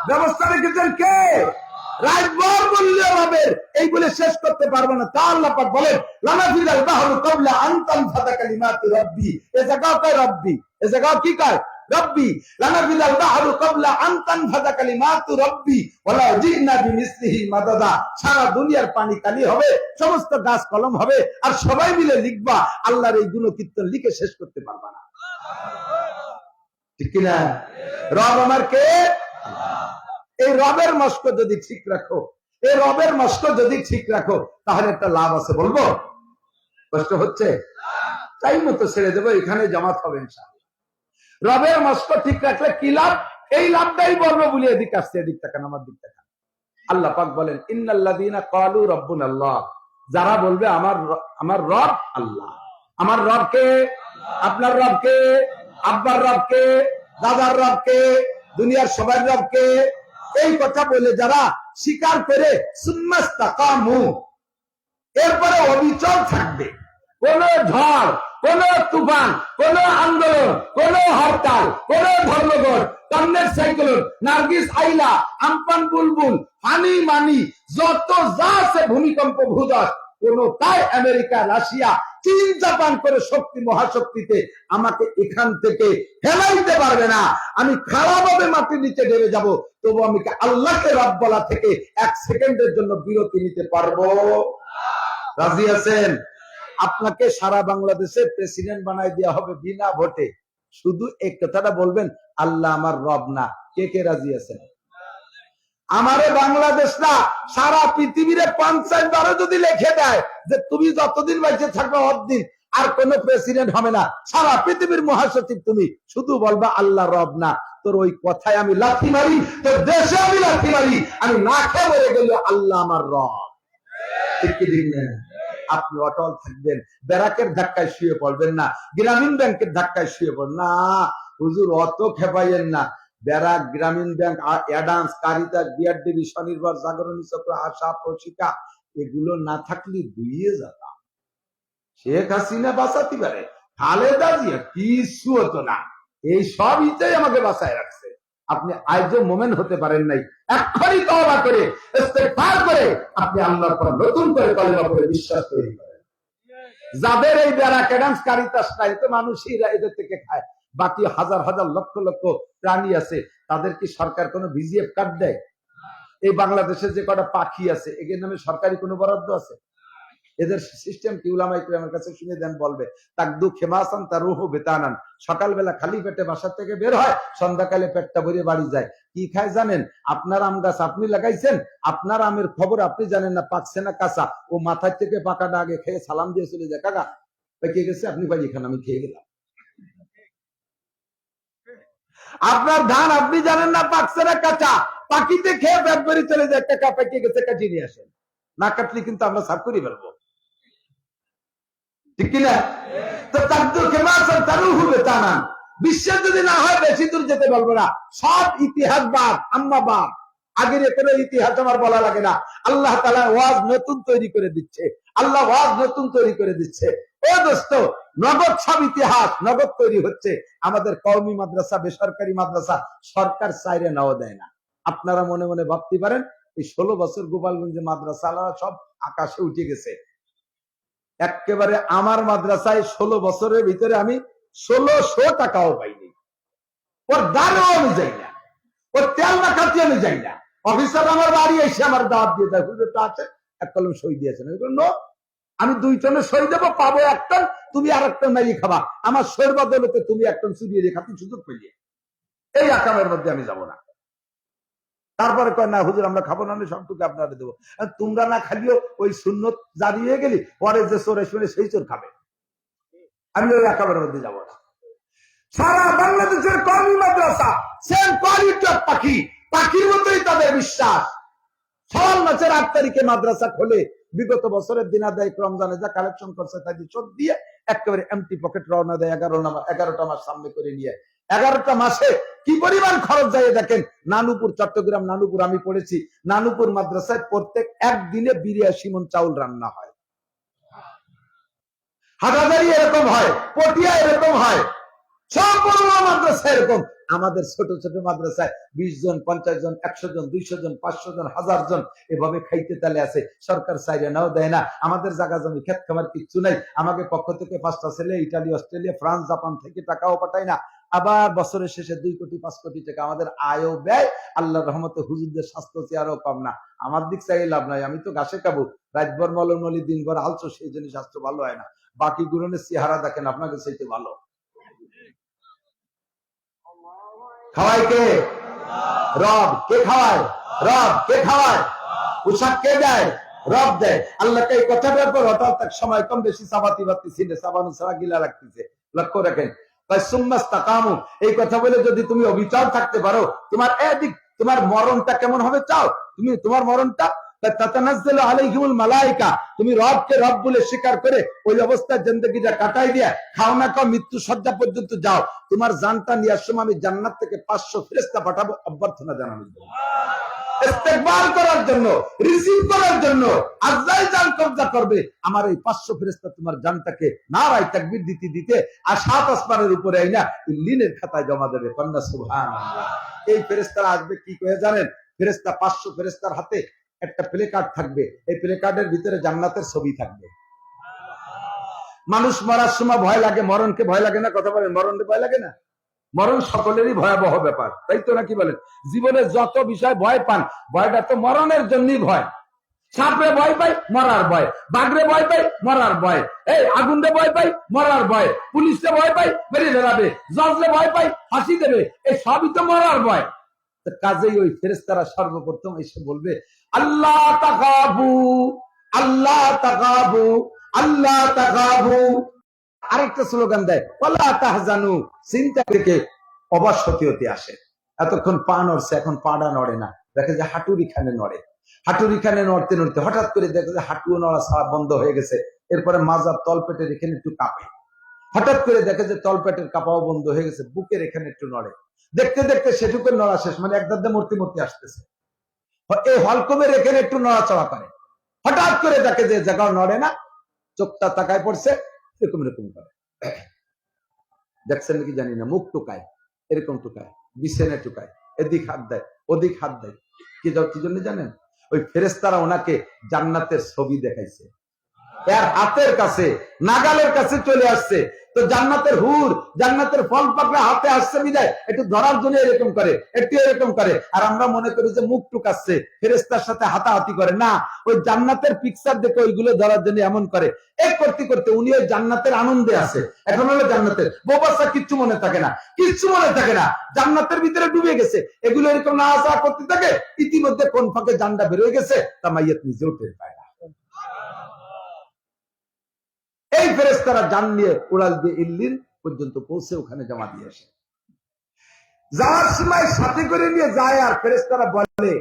ব্যবস্থা রেখেছেন কে? রাজবর বললে হবে, এই বলে শেষ করতে পারবো না। তা আল্লাহ পাক বলেন, লানাফিলাল বাহরু ক্বাবলা আন তানফাদা কালিমাতু রাব্বি। এ জায়গাও কয় রব্বি, এ জায়গাও কি কয়? রব্বি। লানাফিলাল বাহরু ক্বাবলা আন তানফাদা কালিমাতু রাব্বি ওয়ালা জিনা বিমিসলিহি মাদাদা। সারা দুনিয়ার পানি কালি হবে, সমস্ত গাছ কলম হবে, আর সবাই মিলে লিখবা, আল্লাহর এই গুণকীর্তন লিখে শেষ করতে পারবা না। ঠিক কিনা? রব আমার কে? এই রবের মস্ক যদি ঠিক রাখো, এই রবের মস্ক যদি ঠিক রাখো, তাহলে একটা লাভ আছে। বলবো? কষ্ট হচ্ছে? তাই মতো ছেড়ে দেবো, এখানে জামাত হবে ইনশাআল্লাহ। রবের মস্ক ঠিক রাখলে কি লাভ? এই লাভটাই বলবো বলে এদিক আসছে, এদিক তাকান, আমার দিক তাকান। আল্লাহ পাক বলেন, ইন্নাল্লাযীনা ক্বালু রাব্বুনাল্লাহ, যারা বলবে আমার রব আল্লাহ। আমার রবকে, আপনার রবকে, আব্বার রবকে, দাদার রবকে, দুনিয়ার সবার রবকে, এই কথা বলে যারা স্বীকার করে সুম্মাস্তাকামু, এরপরে অবিচল থাকবে, কোন ঝড়, কোন তুফান, কোন আন্দোলন, কোন হরতাল, কোন ধর্মঘট, কান্নের সাইক্লোন, নার্গিস আইলা, আমপান বুলবুল, ফানি মানি, যত যা আছে, ভূমিকম্প, ভূধস, কোন তাই আমেরিকা, রাশিয়া, চীন, জাপান করে শক্তি মহাশক্তিতে আমাকে এখান থেকে ফেলাইতে পারবে না। আমি খারাপভাবে মাটির নিচে ডেবে যাব, তবু আমি আল্লাহকে রব বলা থেকে 1 সেকেন্ডের জন্য বিরতি নিতে পারবো। রাজি আছেন? আপনাকে সারা বাংলাদেশে প্রেসিডেন্ট বানাই দেওয়া হবে বিনা ভোটে, শুধু এই কথাটা বলবেন, আল্লাহ আমার রব না। কে কে রাজি আছেন? আমারে বাংলাদেশ না, সারা পৃথিবীর 50 বারও যদি লিখে দেয় যে তুমি যতদিন বেঁচে থাকবে অতদিন আর কোন প্রেসিডেন্ট হবে না, সারা পৃথিবীর মহাসচিব তুমি, শুধু বলবা আল্লাহ রব না, তোর ওই কথায় আমি লাথি মারি, তোর দেশে আমি লাথি মারি, আমি না খেয়ে মরে গেলে আল্লাহ আমার রব। ঠিক কি ঠিক না? আপনি অটল থাকবেন, ব্যারাকের ধাক্কায় শুয়ে পড়বেন না, গ্রামীণ ব্যাংকের ধাক্কায় শুয়ে পড়বেন না। হুজুর অত খেপাইয়েন না। ব্যারাক, গ্রামীণ ব্যাংক, অ্যাডান্স, কারিতাস, বিআরডিবি, স্বনির্ভর, জাগরণী চক্র, আশা, প্রশিকা, এগুলো না থাকলে দুইয়ে যেতাম। শেখ হাসিনা বাঁচাতে পারে, খালেদা জিয়া কিছু হতো না। এই সব ইচ্ছাই আমাকে বাঁচায় রাখছে। আপনি আজও মোমেন্ট হতে পারেন নাই, এক্ষুনি তওবা করে ইস্তেগফার করে আপনি আল্লাহর পর নতুন করে কলেমা পড়ে বিশ্বাস তৈরি করেন। যাদের এই ব্যারাক, অ্যাডান্স, কারিতাস নাই, তো মানুষই এদের থেকে খায়। বাকি হাজার হাজার লক্ষ লক্ষ প্রাণী আছে, তাদের কি সরকার কোনো ভিজিএফ কার্ড দেয়? এই বাংলাদেশে যে কটা পাখি আছে, এদের নামে সরকারি কোনো বরাদ্দ আছে? এদের সিস্টেম কি? উলামায়ে কেরামের কাছে শুনে দেন, বলবে তাকদু খেমাসান তারুহু বেতানান। সকালবেলা খালি পেটে বাসা থেকে বের হয়, সন্ধ্যাকালে পেটটা ভরে বাড়ি যায়। কি খায় জানেন? আপনার আম গাছ আপনি লাগাইছেন, আপনার আমের খবর আপনি জানেন না পাকছে না কাঁচা, ও মাথার থেকে পাকাটা আগে খেয়ে সালাম দিয়ে চলে যায়, কাকা পেকে গেছে, আপনি বাড়ি খান, আমি খেয়ে গেলাম। আপনার ধান আপনি জানেন না পাকছে না কাঁচা, পাকিতে খেয়ে ব্যাগ বেরি চলে যায়, টাকা পেকে গেছে, কাটিয়ে নিয়ে আসেন। না কাটলে কিন্তু আমরা সাফ করে ফেলবো। ঠিক কিনা? তো তাকদুর খেমাসান তারুহু বেতানান, বিশ্বের যদি না হয় বেশি দূর যেতে বলবো না, সব ইতিহাস বাদ, আম্মা বাদ, আগের কোনো ইতিহাস আমার বলা লাগে না। আল্লাহ তাআলা ওয়াজ নতুন তৈরি করে দিচ্ছে, আল্লাহ ওয়াজ নতুন তৈরি করে দিচ্ছে। ও দোস্ত, নগদ সব ইতিহাস নগদ তৈরি হচ্ছে। আমাদের কওমি মাদ্রাসা, বেসরকারি মাদ্রাসা সরকার চাইরে নাও দেয় না। আপনারা মনে মনে ভাবতে পারেন এই 16 বছর গোপালগঞ্জে মাদ্রাসা সব আকাশে উঠে গেছে। একেবারে আমার মাদ্রাসায় 16 বছরের ভিতরে আমি 1600 টাকাও পাইনি। ওর দানও আমি যাই না, ওর তেল না খাতে আমি যাই না। অফিসার আমার বাড়ি এসে আমার দাওয়াত দিয়ে দেয়, হুজুরটা আছে, এক কলম সই দিয়েছেন। আমি 2 টনের সই দেবো, পাবো 1 টন, তুমি আর 1 টন মাইলি খাবা। আমার সইর বদলতে তুমি 1 টন চুরিয়ে রেখা সুযোগ পেলিয়ে, এই আকামের মধ্যে আমি যাব না। তারপরে কয় না হুজুর আমরা খাবো না, সবটুকু আপনারা দেবো। তোমরা না খালিও ওই সুন্নত জারি হয়ে গেলি, পরে যে চোর শুনে সেই চোর খাবে। আমি ওই একেবারের মধ্যে যাবো না। সারা বাংলাদেশের কওমি মাদ্রাসা সেম কোয়ালিটি অফ পাখি, পাখির মতোই তাদের বিশ্বাস। শাওয়াল মাসের 8 তারিখে মাদ্রাসা খোলে, বিগত বছরের দিন আদায় রমজানে যা কালেকশন করছে তাই শোধ দিয়ে একেবারে এমটি পকেট রওনা দেয়। 11টা মাস সামনে করে নিয়ে 11টা মাসে কি পরিমাণ খরচ যায় দেখেন। নানুপুর, চট্টগ্রাম নানুপুর আমি পড়েছি, নানুপুর মাদ্রাসায় প্রত্যেক একদিনে 82 মণ চাউল রান্না হয়। হাটাজারি এরকম হয়, পটিয়া এরকম হয়, সব বড় মাদ্রাসা এরকম। আমাদের ছোট ছোট মাদ্রাসায় 20 জন, 50 জন, 100 জন, 200 জন, 500 জন, 1000 জন এভাবে খাইতে তালে আছে। সরকার চাইলে নাও দেয় না। আমাদের জায়গা জমি ক্ষেত খামার কিচ্ছু নাই। আমাকে পক্ষ থেকে 5টা ছেলে ইটালি, অস্ট্রেলিয়া, ফ্রান্স, জাপান থেকে টাকাও পাঠায় না। আবার বছরের শেষে 2 কোটি 5 কোটি টাকা আমাদের আয়ও ব্যয়। আল্লাহর রহমতে হুজুরদের স্বাস্থ্য চেয়ারও কম না। আমার দিক চাই লাভ নাই, আমি তো ঘাসে খাবো, রাতভর মলমলি দিনভর আলছো, সেই জন্য স্বাস্থ্য ভালো হয় না। বাকি গুণের চেহারা দেখেন আপনাকে চাইতে ভালো। খাওয়ায় কে? রব। কে খাওয়ায়? রব। কে খাওয়ায়? পোশাক কে দেয়? রব দেয়। আল্লাহকে এই কথাটার পর হঠাৎ এক সময় কম বেশি চাবাতি বাতি ছিল, চাবানো ছাড়া গিলা রাখতেছে। লক্ষ্য রাখেন, এই কথা বলে যদি তুমি অবিচল থাকতে পারো, তোমার এদিক তোমার মরণটা কেমন হবে চাও তুমি? তোমার মরণটা তুমি রবকে রব বলে স্বীকার করে ওই অবস্থায় জিন্দেগিটা কাটাই দিয়া খাও না খাও মৃত্যু শয্যা পর্যন্ত যাও। তোমার জানটা নেওয়ার সময় আমি জান্নাত থেকে 500 ফেরেশতা পাঠাবো অভ্যর্থনা জানানোর জন্য, ইস্তেকবাল করার জন্য, রিসিভ করার জন্য। আজরাইল জান কবজা করবে, আমার এই 500 ফেরেশতা তোমার জানটাকে নারায়ে তাকবীর দিতে দিতে আর 7 আসমানের উপরে আইনা লিনের খাতায় জমা দেবে। কন্যা সুবহানাল্লাহ। এই ফেরেশতারা আসবে কি করে জানেন? ফেরেশতা 500 ফেরেশতার হাতে একটা প্লে কার্ড থাকবে, এই প্লে কার্ডের ভিতরে জান্নাতের ছবি থাকবে। মানুষ মরার সময় ভয় লাগে, মরণকে ভয় লাগে না? কথা বলেন, মরণকে ভয় লাগে না? মরণ সকলেরই ভয়াবহ ব্যাপার, তাই তো নাকি বলেন? জীবনে যত বিষয় ভয় পান, ভয়টা তো মরণের জন্যই ভয়। সাপে ভয় পাই, মরার ভয়। বাঘরে ভয় পাই, মরার ভয়। এই আগুনরে ভয় পাই, মরার ভয়। পুলিশে ভয় পাই, বেরিয়ে বেড়াবে। জজরে ভয় পাই, ফাঁসি দেবে। এই সবই তো মরার ভয়। কাজেই ওই ফেরেশতারা সর্বপ্রথম এসে বলবে আল্লাহ তাকাবু, আল্লাহ তাকাবু, আল্লাহ তাকাবু। আরেকটা স্লোগান দেয় ওয়ালা তাহজানু, চিন্তা থেকে অবশ হতে হতে আসে। এতক্ষণ পা নড়ছে, এখন পাটা নড়ে না। দেখে যে হাঁটুর এখানে নড়ে, হাঁটুর এখানে নড়তে নড়তে হঠাৎ করে দেখে যে হাঁটুও নড়া ছাড়া বন্ধ হয়ে গেছে। এরপরে মাজার তলপেটের এখানে একটু কাঁপে, হঠাৎ করে দেখে যে তলপেটের কাঁপাও বন্ধ হয়ে গেছে, বুকের এখানে একটু নড়ে। দেখতে দেখতে সেটুকু নড়া শেষ, মানে একদাদে মূর্তি মূর্তি আসতেছে। এই হলকমের এখানে একটু নড়াচড়া করে, হঠাৎ করে দেখে যে জায়গাও নড়ে না, চোখটা তাকায় পড়ছে, এরকম এরকম করে। দেখছেন নাকি জানি না, মুখ টুকায়, এরকম টুকায়, বিছানা টুকায়, এদিক হাত দেয়, ওদিক হাত দেয়। কি জন্য জানেন? ওই ফেরেশতারা ওনাকে জান্নাতের ছবি দেখাইছে, এর হাতের কাছে, নাগালের কাছে চলে আসছে। তো জান্নাতের হুর, জান্নাতের ফল পাকড়া হাতে আসছে বিদায় একটু ধরার জন্য এরকম করে, একটু এরকম করে। আর আমরা মনে করি যে মুখ টুকাচ্ছে, ফেরেশতার সাথে হাতাহাতি করে না। ওই জান্নাতের পিকচার দেখে ওইগুলো ধরার জন্য এমন করে। এক করতে করতে উনি ওই জান্নাতের আনন্দে আছে। এখন হলো জান্নাতের বোবাসা, কিচ্ছু মনে থাকে না, কিচ্ছু মনে থাকে না, জান্নাতের ভিতরে ডুবে গেছে। এগুলো এরকম না আসা করতে থাকে, ইতিমধ্যে কোন ফাঁকে জানটা বেরোয় গেছে, তা মাইয়াত নিজেও টের পায় না। এই ফেরেশতারা জান নিয়ে উড়াল দিয়ে ইল্লিন পর্যন্ত পৌঁছে ওখানে জমা দিয়ে আসে। যাওয়ার সময় সাথে করে নিয়ে যায়, আর ফেরেশতারা বলে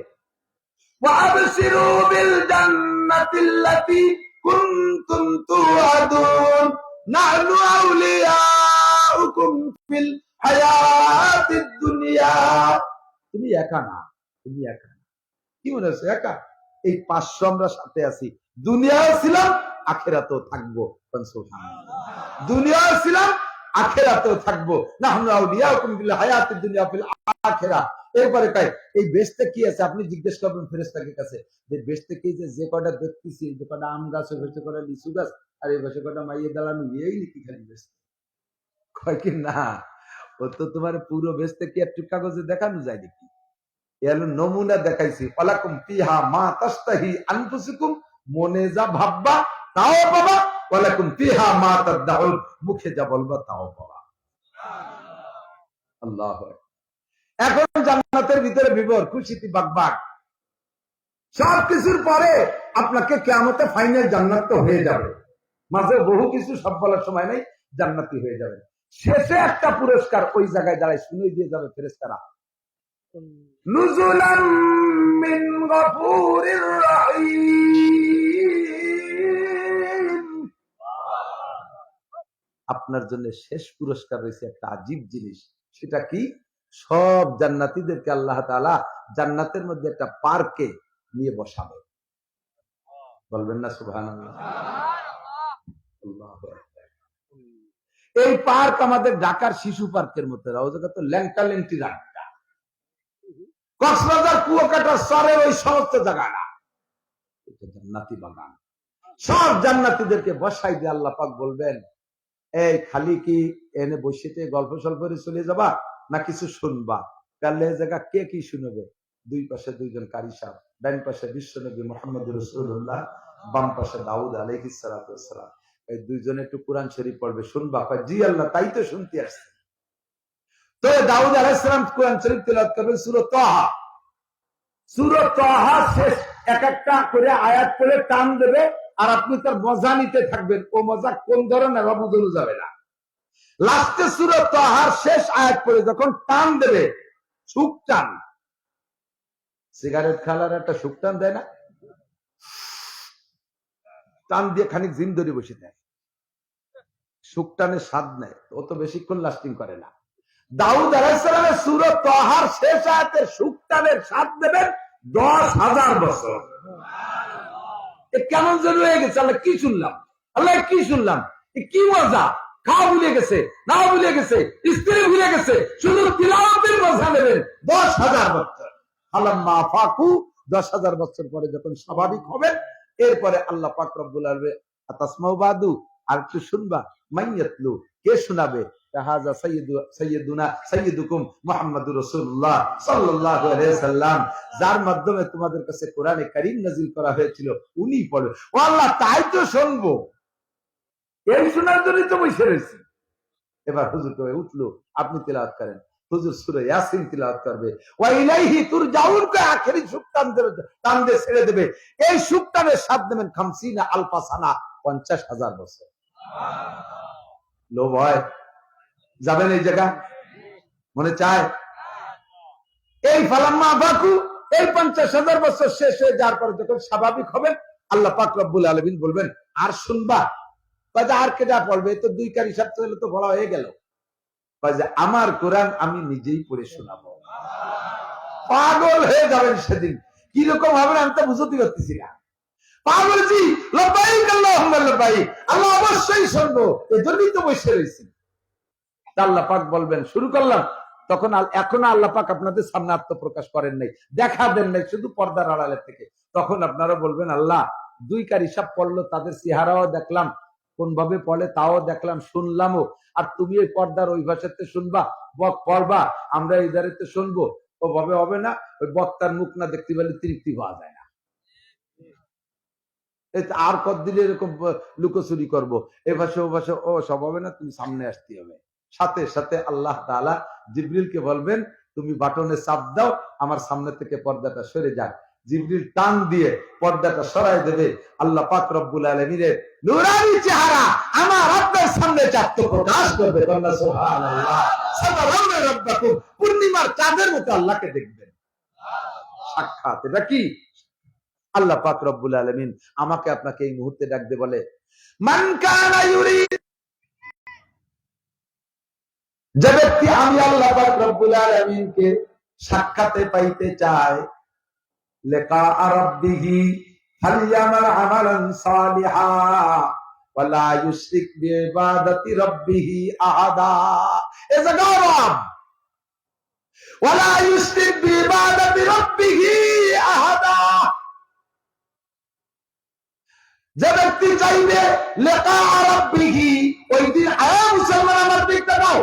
ওয়াবশিরু বিল জান্নাতিল্লাতী কুনতুম তুআদুন নাহনু আউলিয়াউকুম ফিল হায়াতিদ দুনিয়া। তুমি একা না, তুমি একা না। কি মনে হচ্ছে একা? এই 500 আমরা সাথে আছি, দুনিয়াও ছিলাম, আখিরাতেও থাকবো। দুনিয়াও ছিলাম, আখিরাতেও থাকবো। নাহনু আউলিয়াউকুম ফিল হায়াতিদ দুনিয়া ফিল আখিরা। এরপরে তাই এই বেহেশতে কি আছে আপনি জিজ্ঞেস করবেন ফেরেশতার কাছে, যে বেহেশতে কি, যে কয়টা দেখতেছি, যে কয়টা আম গাছ, ওই পাশে কয়টা লিচু গাছ, আর এই পাশে কয়টা মাইয়ে দাঁড়ানো, এই নাকি খালি বেহেশত? কয় কি না, ও তো তোমার পুরো বেহেশতে কি একটু কাগজে দেখানো যায় নাকি? এলো নমুনা দেখাইছি। ওয়ালাকুম ফিহা মা তাশতাহি আনফুসুকুম, মনে যা ভাববা তাও পাবা। ওয়ালাকুম ফিহা মা তাদউন, মুখে যা বলবা তাও পাবা। আল্লাহু আকবার। এখন জান্নাতের ভিতরে বিবর, খুশিতে বাগবাগ, সবকিছুর পরে আপনাকে কিয়ামতে ফাইনাল জান্নাত তো হয়ে যাবে। মাঝে বহু কিছু সব বলার সময় নেই। জান্নাতি হয়ে যাবেন। শেষে একটা পুরস্কার ওই জায়গায় দাঁড়ায় শুনে দিয়ে যাবে ফেরেশতারা, নুজুলাম মিন গফুরির রহিম। আপনার জন্য শেষ পুরস্কার রয়েছে একটা আজীব জিনিস। সেটা কি? সব জান্নাতীদেরকে আল্লাহ তাআলা জান্নাতের মধ্যে একটা পার্কে নিয়ে বসাবে। বলবেন না সুবহানাল্লাহ? আল্লাহু আকবার। এই পার্ক আমাদের ঢাকার শিশু পার্কের মতো, ওই জায়গা তো ল্যাংটা ল্যাংটি রাখটা, কক্সবাজার কুয়াকাটা সরের ওই সমস্ত জায়গা না, এটা জান্নাতি বাগান। সব জান্নাতীদেরকে বসাই দিয়ে আল্লাহ পাক বলবেন, এই খালি কি এনে বসিতে গল্প সল্প করে চলে যাবা না কিছু শুনবা? তাহলে এই জায়গা কে কি শুনবে? দুই পাশে দুইজন কারি সাহেব, ডান পাশে বিশ্বনবী মুহাম্মদ রাসূলুল্লাহ, বাম পাশে দাউদ আলাইহিস সালাতু ওয়াস সালাম। এই দুইজনে একটু কোরআন শরীফ পড়বে, শুনবা? জি আল্লাহ, তাই তো শুনতে আসছে। তো দাউদ আলাইহিস সালাম কোরআন শরীফ তেলাওয়াত করবেন সূরা তাহা। সূরা তাহা শেষ এক একটা করে আয়াত পড়ে টান দেবে, আর আপনি তার মজা নিতে থাকবেন। ও মজা কোন ধরনের বুঝানো যাবে না। লাস্টে সূরা তাহার শেষ আয়াত পড়ে যখন টান দেবে, সুখ টান, সিগারেট খালার একটা সুখ টান দেয় না, টান দিয়ে খানিক জিম ধরে বসে দেয়, সুখ টানের স্বাদ নেয়, ও তো বেশিক্ষণ লাস্টিং করে না। দাউদ আলাইহিস সালামের সূরা তাহার শেষ আয়াতের সুখ টানের স্বাদ দেবেন 10,000 বছর। কেমন যেন হয়ে গেছে, আল্লাহ কি শুনলাম, আল্লাহ কি শুনলাম, কি মজা, খাওয়া ভুলে গেছে, না ভুলে গেছে, স্ত্রী ভুলে গেছে, শুধু তিলাওয়াতের মজা নেবেন 10,000 বছর। আল্লাহ ফাকু 10,000 বছর পরে যখন স্বাভাবিক হবেন, এরপরে আল্লাহ পাক রব্বুল আলামিন আতাসমাউ বাদু, আর একটু শুনবা, মাইয়াতলু, কে শোনাবে? হাযা সাইয়্যিদুনা সাইয়্যিদুকুম মুহাম্মাদুর রাসূলুল্লাহ সাল্লাল্লাহু আলাইহি ওয়াসাল্লাম, যার মাধ্যমে তোমাদের কাছে কোরআনে কারীম নাযিল করা হয়েছিল, উনি পড়বে। ও আল্লাহ, তাই তো শুনবো, এই শোনার জন্যই তো বসে রয়েছি। এবার হুজুর কবে উঠলো, আপনি তিলাওয়াত করেন। হুজুর সূরা ইয়াসিন তিলাওয়াত করবে। ওয়া ইলাইহি তুরজাউন, কে আখেরি সুখ টান দিয়ে ছেড়ে দেবে। এই সুখ টানের স্বাদ নেবেন 50 আলফা সানা, 50,000 বছর। লোভ হয়? যাবেন এই জায়গা? মনে চায়? এই ফালাম্মা বাকু, এই 50,000 বছর শেষ হয়ে যাওয়ার পর যখন স্বাভাবিক হবেন, আল্লাহ পাক রব্বুল আলামিন বলবেন, আর শুনবা? আর কেটা পড়বে? তো দুই কারি সপ্তাহ হলে তো বলা হয়ে গেল। আমার কোরআন আমি নিজেই পড়ে শোনাবো। পাগল হয়ে যাবেন সেদিন। কিরকম হবে আমি তো বুঝতে পারতেছি না। পাগল জি, লব্বাইক আল্লাহুম্মা লব্বাইক, আল্লাহ অবশ্যই শুনবো, এজন্যই তো বসে রয়েছি। আল্লাহ পাক বলবেন, শুরু করলাম। তখন এখনো আল্লাহ পাক আপনাদের সামনে আত্মপ্রকাশ করেন নাই, দেখা দেন নাই, শুধু পর্দার আড়ালে থেকে। তখন আপনারা বলবেন, আল্লাহ দুই কারি সাহেব পড়লো, তাদের চেহারাও দেখলাম, কোন ভাবে পড়ে তাও দেখলাম, শুনলামও, আর তুমি ওই পর্দার ওই ভাষাতে শুনবা, পড়বা, আমরা এই ধারেতে শুনবো, ওভাবে হবে না। ওই বক্তার মুখ না দেখতে পেলে তৃপ্তি পাওয়া যায় না। আর কতদিন এরকম লুকোচুরি করবো, এ ভাষা ও ভাষা, ও সব হবে না, তুমি সামনে আসতে হবে। সাথে সাথে আল্লাহ তাআলা জিবরিলকে বলবেন, তুমি বাটনে চাপ দাও, আমার সামনে থেকে পর্দাটা সরে যাক। জিবরিল টান দিয়ে পর্দাটা সরাই দেবে। আল্লাহ পাক রব্বুল আলামিনের নূরানি চেহারা আমার আপনার সামনে আত্মপ্রকাশ করবে। সুবহানাল্লাহ, সাতারাউনা রাব্বাকুম, পূর্ণিমার চাঁদের মতো আল্লাহকে দেখবেন। সাক্ষাৎ, এটা কি? আল্লাহ পাক রব্বুল আলামিন আমাকে আপনাকে এই মুহূর্তে ডাকতে বলে, মান কানা ইউরিদ, যে ব্যক্তি আমি আল্লাহ পাক রব্বুল আলামিনকে সাক্ষাতে পাইতে চায়, লিকা রাব্বিহি ফালইয়ামাল আমালান সালিহা ওয়া লা ইউশরিক বিইবাদাতি রাব্বিহি আহাদা। এ জাগাম ওয়া লা ইউশরিক বিইবাদাতি রাব্বিহি আহাদা। যে ব্যক্তি চাইবে লিকা রাব্বিহি, ওই দিন মুসলমান আমার দিকটা দাও,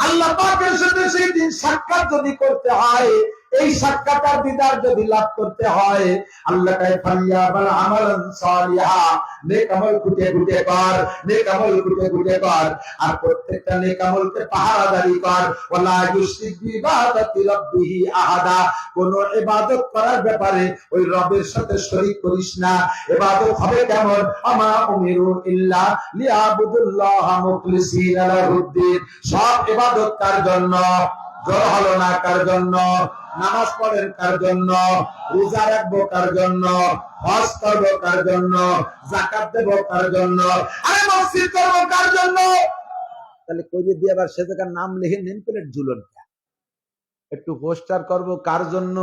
আল্লাহ পাকের সাথে সেই দিন সাক্ষাৎ যদি করতে হয়, এই সাক্ষাৎ আর দিদার যদি লাভ করতে হয়, আল্লাহ কায় ফালিয়ামাল আমালান সালিহা, নেক আমল খুঁটে খুঁটে কর, নেক আমল খুঁটে খুঁটে কর, আর প্রত্যেকটা নেক আমলকে পাহারাদারি কর। ওয়ালা ইউশরিক বিইবাদাতি রাব্বিহি আহাদা, কোন ইবাদত করার ব্যাপারে ওই রবের সাথে শরীক করিস না। ইবাদত হবে কেমন? আমা উমিরু ইল্লা লিয়াবুদুল্লাহা মুখলিসিনা লাহুদ্দিন। সব ইবাদত কার জন্য? জোর হলো না কার জন্য? নামাজ পড়েন কার জন্য? রোজা রাখবো কার জন্য? হজ করবো কার জন্য? যাকাত দেবো কার জন্য? আরে মসজিদ করবো কার জন্য? তাহলে কইরে দিয়ে আবার সে জায়গার নাম লিখে নেম প্লেট ঝুলন, একটু পোস্টার করবো কার জন্য?